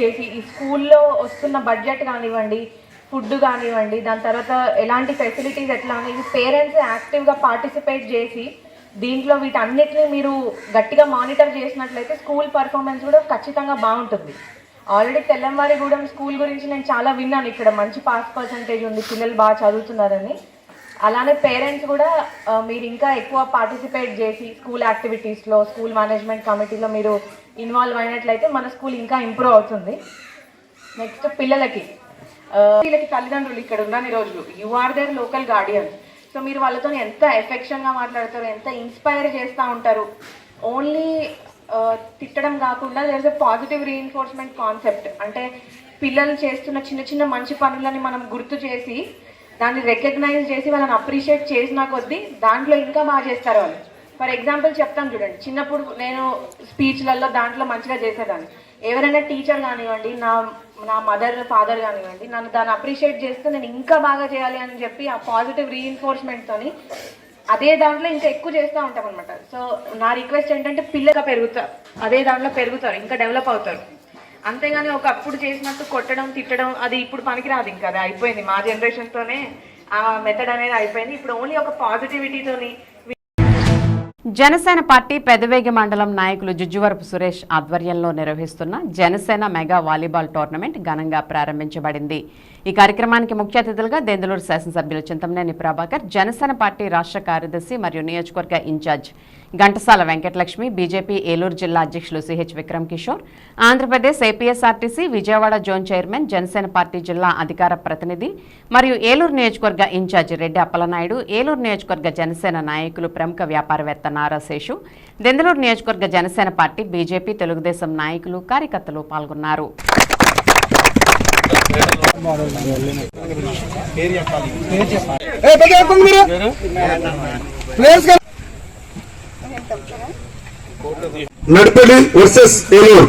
చేసి ఈ స్కూల్లో వస్తున్న బడ్జెట్ కానివ్వండి, ఫుడ్ కానివ్వండి, దాని తర్వాత ఎలాంటి ఫెసిలిటీస్ ఎట్లా అనేది పేరెంట్స్ యాక్టివ్గా పార్టిసిపేట్ చేసి దీంట్లో వీటన్నిటిని మీరు గట్టిగా మానిటర్ చేసినట్లయితే స్కూల్ పర్ఫార్మెన్స్ కూడా ఖచ్చితంగా బాగుంటుంది. ఆల్రెడీ తెల్లంవారిగూడెం స్కూల్ గురించి నేను చాలా విన్నాను, ఇక్కడ మంచి పాస్ పర్సంటేజ్ ఉంది, పిల్లలు బాగా చదువుతున్నారని. అలానే పేరెంట్స్ కూడా మీరు ఇంకా ఎక్కువ పార్టిసిపేట్ చేసి స్కూల్ యాక్టివిటీస్లో, స్కూల్ మేనేజ్మెంట్ కమిటీలో మీరు ఇన్వాల్వ్ అయినట్లయితే మన స్కూల్ ఇంకా ఇంప్రూవ్ అవుతుంది. నెక్స్ట్ పిల్లలకి తల్లిదండ్రులు ఇక్కడ ఉన్న రోజులు you are their local guardians. So మీరు వాళ్ళతో ఎంత ఎఫెక్షన్గా మాట్లాడతారు, ఎంత ఇన్స్పైర్ చేస్తూ ఉంటారు. ఓన్లీ తిట్టడం కాకుండా there is a positive reinforcement concept. అంటే పిల్లలు చేస్తున్న చిన్న చిన్న మంచి పనులని మనం గుర్తు చేసి దాన్ని రికగ్నైజ్ చేసి వాళ్ళని అప్రిషియేట్ చేసిన కొద్దీ దాంట్లో ఇంకా బాగా చేస్తారు వాళ్ళు. ఫర్ ఎగ్జాంపుల్ చెప్తాను చూడండి, చిన్నప్పుడు నేను స్పీచ్లలో దాంట్లో మంచిగా చేసేదాన్ని. ఎవరైనా టీచర్ కానివ్వండి, నా మదర్ ఫాదర్ కానివ్వండి, నన్ను దాన్ని అప్రిషియేట్ చేస్తే నేను ఇంకా బాగా చేయాలి అని చెప్పి ఆ పాజిటివ్ రీఇన్ఫోర్స్మెంట్తోని అదే దాంట్లో ఇంకా ఎక్కువ చేస్తూ ఉంటాం అనమాట. సో నా రిక్వెస్ట్ ఏంటంటే పిల్లగా పెరుగుతారు, అదే దాంట్లో పెరుగుతారు, ఇంకా డెవలప్ అవుతారు. అంతేగాని ఒకప్పుడు చేసినట్టు కొట్టడం, తిట్టడం అది ఇప్పుడు పనికిరాదు. ఇంకా అది అయిపోయింది, మా జనరేషన్తోనే ఆ మెథడ్ అనేది అయిపోయింది. ఇప్పుడు ఓన్లీ ఒక పాజిటివిటీతోని. జనసేన పార్టీ పెదవేగి మండలం నాయకులు జుజ్జువరపు సురేష్ ఆధ్వర్యంలో నిర్వహిస్తున్న జనసేన మెగా వాలీబాల్ టోర్నమెంట్ ఘనంగా ప్రారంభించబడింది. ఈ కార్యక్రమానికి ముఖ్య అతిథులుగా దెందులూరు శాసనసభ్యులు చింతమనేని ప్రభాకర్, జనసేన పార్టీ రాష్ట్ర కార్యదర్శి మరియు నియోజకవర్గ ఇన్ఛార్జ్ ఘంటసాల వెంకటలక్ష్మి, బీజేపీ ఏలూరు జిల్లా అధ్యక్షులు CH Vikram Kishore, Andhra Pradesh APSRTC Vijayawada zone chairman, Janasena party జిల్లా అధికార ప్రతినిధి మరియు ఏలూరు నియోజకవర్గ ఇన్ఛార్జ్ రెడ్డి అప్పలనాయుడు, ఏలూరు నియోజకవర్గ జనసేన నాయకులు, ప్రముఖ వ్యాపారవేత్త నారాశేషు, దెందులూరు నియోజకవర్గ జనసేన పార్టీ, బీజేపీ, తెలుగుదేశం నాయకులు, కార్యకర్తలు పాల్గొన్నారు. నడిపల్లి వర్సెస్ ఏలూరు.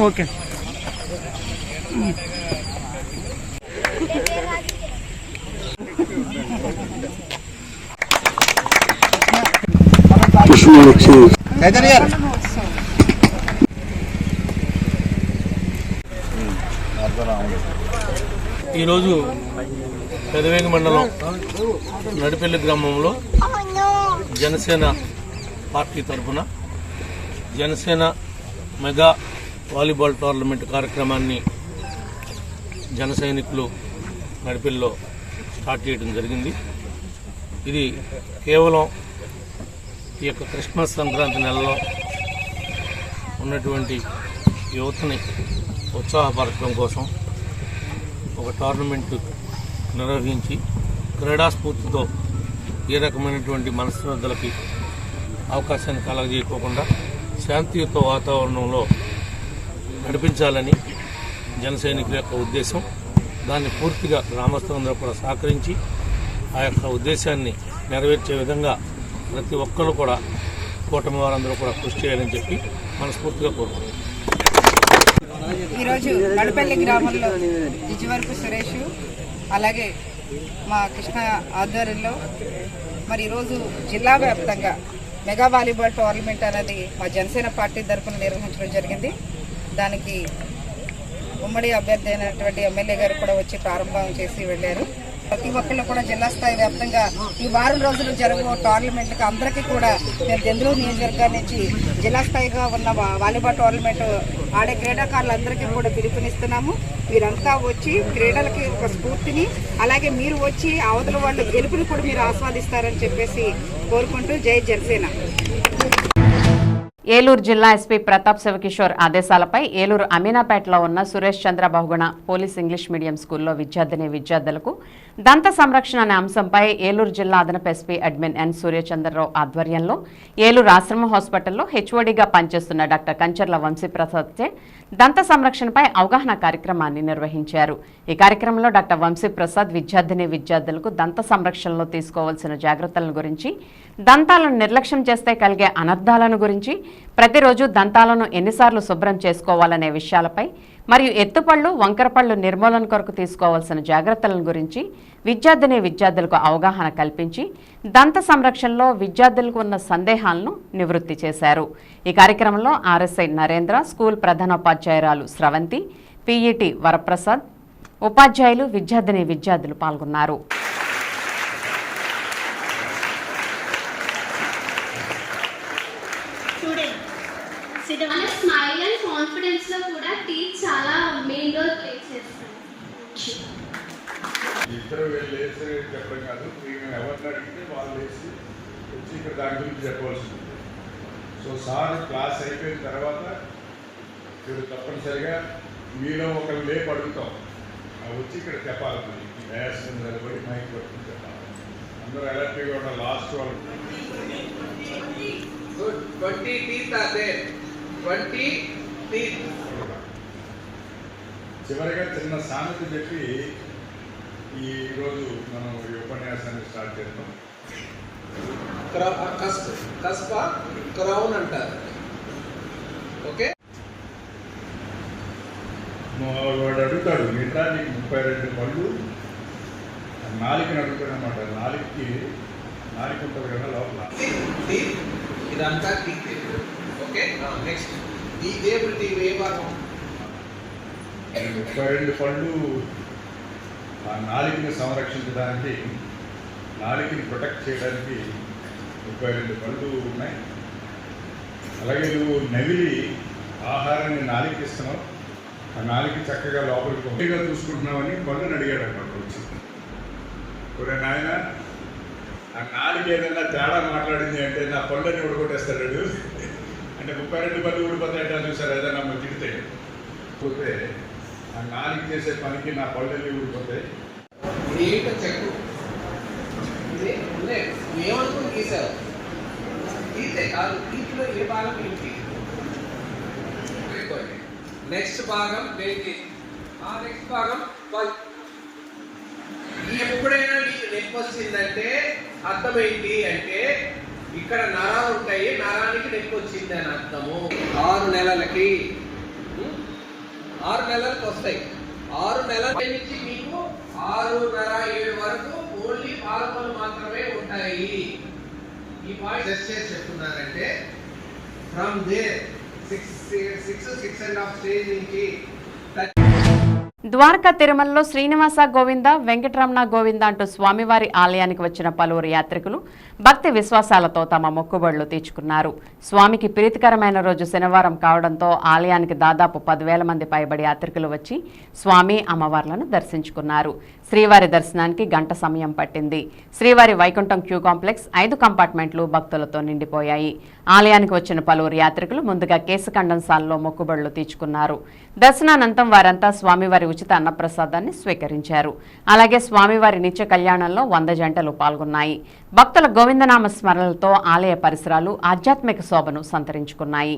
ఓకే. ఈరోజు పెదవేగి మండలం నడిపల్లి గ్రామంలో జనసేన పార్టీ తరఫున జనసేన మెగా వాలీబాల్ టోర్నమెంట్ కార్యక్రమాన్ని జన సైనికులు నడిపిల్లో స్టార్ట్ చేయడం జరిగింది. ఇది కేవలం ఈ యొక్క క్రిస్మస్ సంక్రాంతి నెలలో ఉన్నటువంటి యువతని ఉత్సాహపరచడం కోసం ఒక టోర్నమెంట్ నిర్వహించి క్రీడా స్ఫూర్తితో ఏ రకమైనటువంటి మనస్పర్ధలకి అవకాశాన్ని కలగజేయకోకుండా శాంతియుత వాతావరణంలో నడిపించాలని జన సైనికుల యొక్క ఉద్దేశం. దాన్ని పూర్తిగా గ్రామస్తులందరూ కూడా సహకరించి ఆ యొక్క ఉద్దేశాన్ని నెరవేర్చే విధంగా ప్రతి ఒక్కరు కూడా కూటమి వారందరూ కూడా కృషి చేయాలని చెప్పి మనస్ఫూర్తిగా కోరుకుంటున్నాం. ఈరోజు నడపల్లి గ్రామంలో జిజివరపు సురేష్ అలాగే మా కృష్ణ ఆధ్వర్యంలో మరి ఈరోజు జిల్లా వ్యాప్తంగా మెగా వాలీబాల్ టోర్నమెంట్ అనేది మా జనసేన పార్టీ తరఫున నిర్వహించడం జరిగింది. దానికి ఉమ్మడి అభ్యర్థి అయినటువంటి ఎమ్మెల్యే గారు కూడా వచ్చి ప్రారంభం చేసి వెళ్ళారు. ప్రతి ఒక్కళ్ళు కూడా జిల్లా స్థాయి వ్యాప్తంగా ఈ వారం రోజులు జరుగు టోర్నమెంట్కి అందరికీ కూడా మేము దెందులూరు నియోజకవర్గం నుంచి జిల్లా స్థాయిగా ఉన్న వాలీబాల్ టోర్నమెంట్ ఆడే క్రీడాకారులందరికీ కూడా పిలుపునిస్తున్నాము. మీరంతా వచ్చి క్రీడలకి ఒక స్ఫూర్తిని అలాగే మీరు వచ్చి అవతల వాళ్ళు గెలుపుని కూడా మీరు ఆస్వాదిస్తారని చెప్పేసి కోరుకుంటూ జై జనసేన. ఏలూరు జిల్లా ఎస్పీ ప్రతాప్ శివకిషోర్ ఆదేశాలపై ఏలూరు అమీనాపేటలో ఉన్న సురేష్ చంద్ర బహుగుణ పోలీస్ ఇంగ్లీష్ మీడియం స్కూల్లో విద్యార్థులకు దంత సంరక్షణ అనే అంశంపై ఏలూరు జిల్లా అదనపు ఎస్పీ అడ్మిన్ ఎన్ సూర్యచంద్రరావు ఆధ్వర్యంలో ఏలూరు ఆశ్రమ హాస్పిటల్లో హెచ్ఓడిగా పనిచేస్తున్న డాక్టర్ కంచర్ల వంశీప్రసాద్చే దంత సంరక్షణపై అవగాహన కార్యక్రమాన్ని నిర్వహించారు. ఈ కార్యక్రమంలో డాక్టర్ వంశీప్రసాద్ విద్యార్థులకు దంత సంరక్షణలో తీసుకోవాల్సిన జాగ్రత్తలను గురించి, దంతాలను నిర్లక్ష్యం చేస్తే కలిగే అనర్థాలను గురించి, ప్రతిరోజు దంతాలను ఎన్నిసార్లు శుభ్రం చేసుకోవాలనే విషయాలపై మరియు ఎత్తుపళ్ళు, వంకరపళ్ళు నిర్మూలన కొరకు తీసుకోవాల్సిన జాగ్రత్తలను గురించి విద్యార్థులకు అవగాహన కల్పించి దంత సంరక్షణలో విద్యార్థులకు ఉన్న సందేహాలను నివృత్తి చేశారు. ఈ కార్యక్రమంలో ఆర్ఎస్ఐ నరేంద్ర, స్కూల్ ప్రధానోపాధ్యాయురాలు స్రవంతి, పీఈటీ వరప్రసాద్, ఉపాధ్యాయులు, విద్యార్థులు పాల్గొన్నారు. స్మైల్ అండ్ కాన్ఫిడెన్స్ లో కూడా టీచ్ చాలా మెయిన్ రోల్ ప్లే చేస్తారు. ఇద్దరు వేసి చెప్పడం కాదు, మేము ఎవరిని అడిగితే వాళ్ళు వేసి వచ్చి ఇక్కడ దాని గురించి చెప్పవలసి ఉంటుంది. సో సార్ క్లాస్ అయిపోయిన తర్వాత మీరు తప్పనిసరిగా మీలో ఒకరు లేపు అడుగుతాం, వచ్చి ఇక్కడ చెప్పాలి. మనకి డయాస్ నిలబడి మైక్ పట్టుకుని చెప్పాలి. అందరూ అలర్ట్గా ఉన్న లాస్ట్ వాళ్ళు 20 teeth are there. 20 teeth. చివరిగా చిన్న సామెత చెప్పి ఈరోజు మనం ఈ ఉపన్యాసాన్ని స్టార్ట్ చేద్దాం. కస్ప క్రౌన్ అంటారు. ఓకే, వాడు అడుగుతాడు, మిగతా నీకు 32 పళ్ళు, నాలుగుని అడుగుతాడు అనమాట. నాలుగు ఉంటుంది కదా లోపల. ఇదంతా టీత్. ఓకే, నెక్స్ట్ ఈ దేవుడి ఏ భాగం? 32 పళ్ళు ఆ నాలుగుని సంరక్షించడానికి, నాలుగుని ప్రొటెక్ట్ చేయడానికి 32 పళ్ళు ఉన్నాయి. అలాగే నువ్వు నవిలి ఆహారాన్ని నాలుగుకి ఇస్తున్నావు, ఆ నాలుగు చక్కగా లోపలికి చూసుకుంటున్నావని పళ్ళుని అడిగాడు అనమాట. వచ్చి ఒరే నాయన, ఆ నాలుగు ఏదైనా తేడా మాట్లాడింది అంటే నా పళ్ళని ఊడగొట్టేస్తాడు అంటే 32 పళ్ళు ఊడిపోతాయంటే చూసారు. ఏదైనా తిడితే పోతే ఆ నాలుగు చేసే పనికి నా పళ్ళని ఊడిపోతాయి. ఏంటో చెప్పు, ఏమనుకుని గీసావు? గీతే కాదు, గీతిలో ఏ భాగం ఏంటి? నెక్స్ట్ భాగం దేనికి? ఆ నెక్స్ట్ భాగం ఎప్పుడైనా నీకు నొప్పి వచ్చిందంటే అర్థం ఏంటి అంటే ఇక్కడ నరాలు ఉంటాయి, నరానికి నొప్పి వచ్చింది అని అర్థము. 6 నెలలకి 6 నెలలకు వస్తాయి. 6 నెలల నుంచి మీకు 6.5-7 వరకు ఓన్లీ పాలపలు మాత్రమే ఉంటాయి. ఈ పాయింట్ టెస్ట్ చేసి చెప్తున్నారంటే ఫ్రమ్ దేర్ 6.5 స్టేజ్ నుంచి ద్వారకా తిరుమలలో శ్రీనివాస గోవింద వెంకటరమణ గోవింద అంటూ స్వామివారి ఆలయానికి వచ్చిన పలువురు యాత్రికులు భక్తి విశ్వాసాలతో తమ మొక్కుబడులు తీర్చుకున్నారు. స్వామికి ప్రీతికరమైన రోజు శనివారం కావడంతో ఆలయానికి దాదాపు 10,000 మంది పైబడి యాత్రికులు వచ్చి స్వామి అమ్మవార్లను దర్శించుకున్నారు. శ్రీవారి దర్శనానికి గంట సమయం పట్టింది. శ్రీవారి వైకుంఠం క్యూ కాంప్లెక్స్ 5 కంపార్ట్మెంట్లు భక్తులతో నిండిపోయాయి. ఆలయానికి వచ్చిన పలువురు యాత్రికులు ముందుగా కేశఖండంసాల్లో మొక్కుబడులు తీర్చుకున్నారు. దర్శనానంతరం వారంతా స్వామివారి ఉచిత అన్నప్రసాదాన్ని స్వీకరించారు. అలాగే స్వామివారి నిత్య కళ్యాణంలో 100 జంటలు పాల్గొన్నాయి. భక్తుల గోవిందనామ స్మరణలతో ఆలయ పరిసరాలు ఆధ్యాత్మిక శోభను సంతరించుకున్నాయి.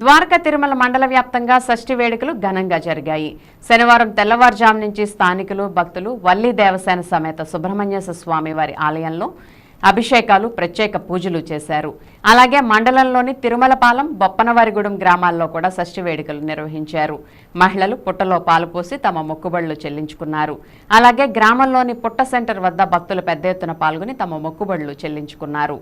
ద్వారకా తిరుమల మండల వ్యాప్తంగా షష్ఠి వేడుకలు ఘనంగా జరిగాయి. శనివారం తెల్లవారుజాము నుంచి స్థానికులు భక్తులు వల్లి దేవసేన సమేత సుబ్రహ్మణ్యేశ్వర స్వామి వారి ఆలయంలో అభిషేకాలు, ప్రత్యేక పూజలు చేశారు. అలాగే మండలంలోని తిరుమలపాలెం, బొప్పనవారిగూడెం గ్రామాల్లో కూడా షష్ఠి వేడుకలు నిర్వహించారు. మహిళలు పుట్టలో పాలు పోసి తమ మొక్కుబడులు చెల్లించుకున్నారు. అలాగే గ్రామంలోని పుట్ట సెంటర్ వద్ద భక్తులు పెద్ద ఎత్తున పాల్గొని తమ మొక్కుబడులు చెల్లించుకున్నారు.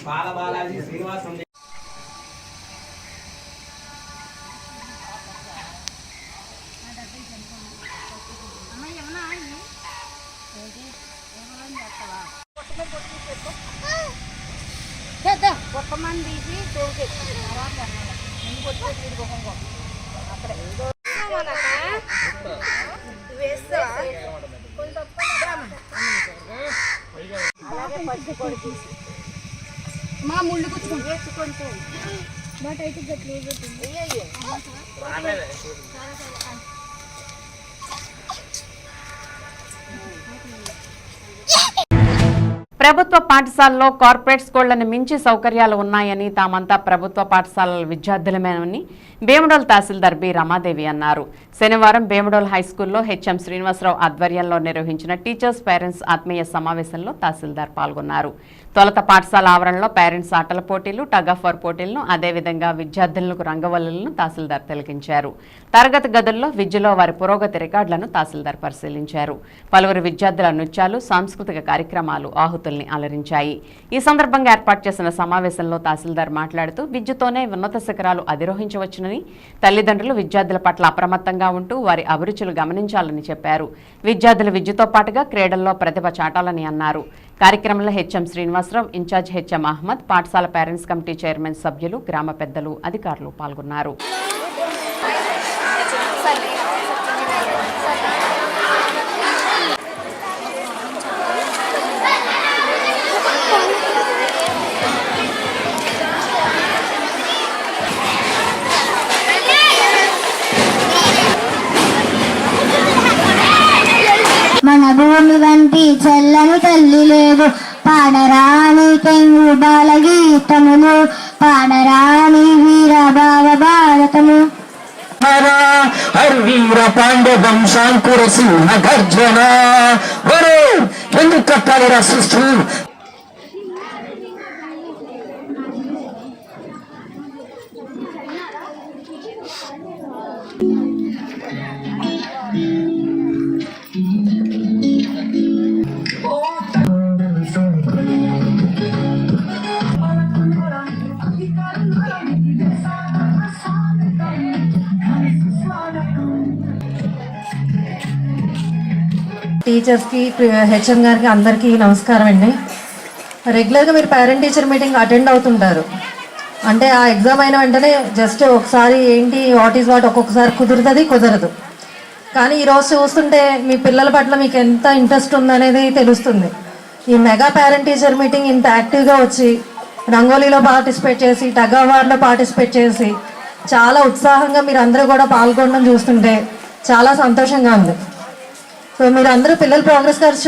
బాలబాలాజీ శ్రీనివాస్ మా ముళ్ళు కూర్చుకుంటే బట్ అయితే గట్లేదు. ప్రభుత్వ పాఠశాలలో కార్పొరేట్ స్కూళ్లను మించి సౌకర్యాలు ఉన్నాయని, తామంతా ప్రభుత్వ పాఠశాలల విద్యార్థులమేనని భీమడోలు తహసీల్దార్ బి రమాదేవి అన్నారు. శనివారం భీమడోల్ హైస్కూల్లో హెచ్ఎం శ్రీనివాసరావు ఆధ్వర్యంలో నిర్వహించిన టీచర్స్ పేరెంట్స్ ఆత్మీయ సమావేశంలో తహసీల్దార్ పాల్గొన్నారు. తొలుత పాఠశాల ఆవరణలో పేరెంట్స్ ఆటల పోటీలు, టగ్ ఆఫ్ వార్ పోటీలను, అదేవిధంగా విద్యార్థులకు రంగవల్లులను తహసీల్దార్ తిలకించారు. తరగతి గదుల్లో విద్యలో వారి పురోగతి రికార్డులను తహసీల్దార్ పరిశీలించారు. పలువురు విద్యార్థుల నృత్యాలు, సాంస్కృతిక కార్యక్రమాలు ఆహుతుల్ని అలరించాయి. ఈ సందర్భంగా ఏర్పాటు చేసిన సమావేశంలో తహసీల్దార్ మాట్లాడుతూ విద్యతోనే ఉన్నత శిఖరాలు అధిరోహించవచ్చునని, తల్లిదండ్రులు విద్యార్థుల పట్ల అప్రమత్తంగా ఉంటూ వారి అభిరుచులు గమనించాలని చెప్పారు. విద్యార్థులు విద్యతో పాటుగా క్రీడల్లో ప్రతిభ చాటాలని అన్నారు. కార్యక్రమంలో HM Srinivasarao, in charge HM Ahmed, పాఠశాల పేరెంట్స్ కమిటీ చైర్మన్ సభ్యులు, గ్రామ పెద్దలు, అధికారులు పాల్గొన్నారు. మన భూమి వంటి చల్లని తల్లి లేదు, పాడరాని తెంగు బాలగీతములు, పాడరాని వీర భావ భారతము. వీర పాండ్య వంశాంకుర సింహ గర్జన ఎందుకు కట్టాలి రా సృష్టి. టీచర్స్కి, హెచ్ఎం గారికి అందరికీ నమస్కారం అండి. రెగ్యులర్గా మీరు పేరెంట్ టీచర్ మీటింగ్ అటెండ్ అవుతుంటారు. అంటే ఆ ఎగ్జామ్ అయిన వెంటనే జస్ట్ ఒకసారి ఏంటి వాట్ ఈజ్ వాట్ ఒక్కొక్కసారి కుదరదు. కానీ ఈరోజు చూస్తుంటే మీ పిల్లల పట్ల మీకు ఎంత ఇంట్రెస్ట్ ఉందనేది తెలుస్తుంది. ఈ మెగా పేరెంట్ టీచర్ మీటింగ్ ఇంత యాక్టివ్గా వచ్చి రంగోలీలో పార్టిసిపేట్ చేసి, టగ్ ఆఫ్ వార్లో పార్టిసిపేట్ చేసి చాలా ఉత్సాహంగా మీరు అందరూ కూడా పాల్గొనడం చూస్తుంటే చాలా సంతోషంగా ఉంది. సో మీరు అందరూ పిల్లల ప్రోగ్రెస్ కార్డ్స్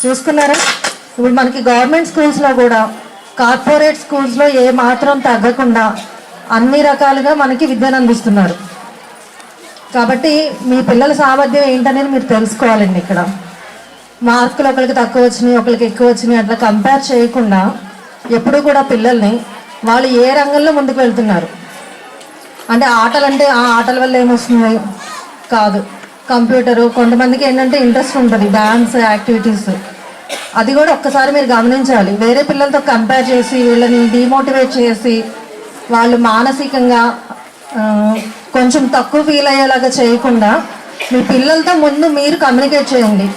చూసుకున్నారా? ఇప్పుడు మనకి గవర్నమెంట్ స్కూల్స్లో కూడా కార్పొరేట్ స్కూల్స్లో ఏ మాత్రం తగ్గకుండా అన్ని రకాలుగా మనకి విద్యను అందిస్తున్నారు. కాబట్టి మీ పిల్లల సామర్థ్యం ఏంటనేది మీరు తెలుసుకోవాలండి. ఇక్కడ మార్కులు ఒకరికి తక్కువ వచ్చినాయి, ఒకరికి ఎక్కువ వచ్చినాయి అట్లా కంపేర్ చేయకుండా ఎప్పుడు కూడా పిల్లల్ని వాళ్ళు ఏ రంగంలో ముందుకు వెళ్తున్నారు, అంటే ఆటలంటే ఆ ఆటల వల్ల ఏమొస్తుంది కాదు, కంప్యూటరు, కొంతమందికి ఏంటంటే ఇంట్రెస్ట్ ఉంటుంది డాన్స్ యాక్టివిటీస్, అది కూడా ఒక్కసారి మీరు గమనించాలి. వేరే పిల్లలతో కంపేర్ చేసి వీళ్ళని డిమోటివేట్ చేసి వాళ్ళు మానసికంగా కొంచెం తక్కువ ఫీల్ అయ్యేలాగా చేయకుండా మీ పిల్లలతో ముందు మీరు కమ్యూనికేట్ చేయండి.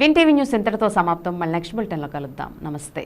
విన్ టీవీ న్యూస్ ఇంతటితో సమాప్తం. మళ్ళీ నెక్స్ట్ బులెటిన్లో కలుద్దాం. నమస్తే.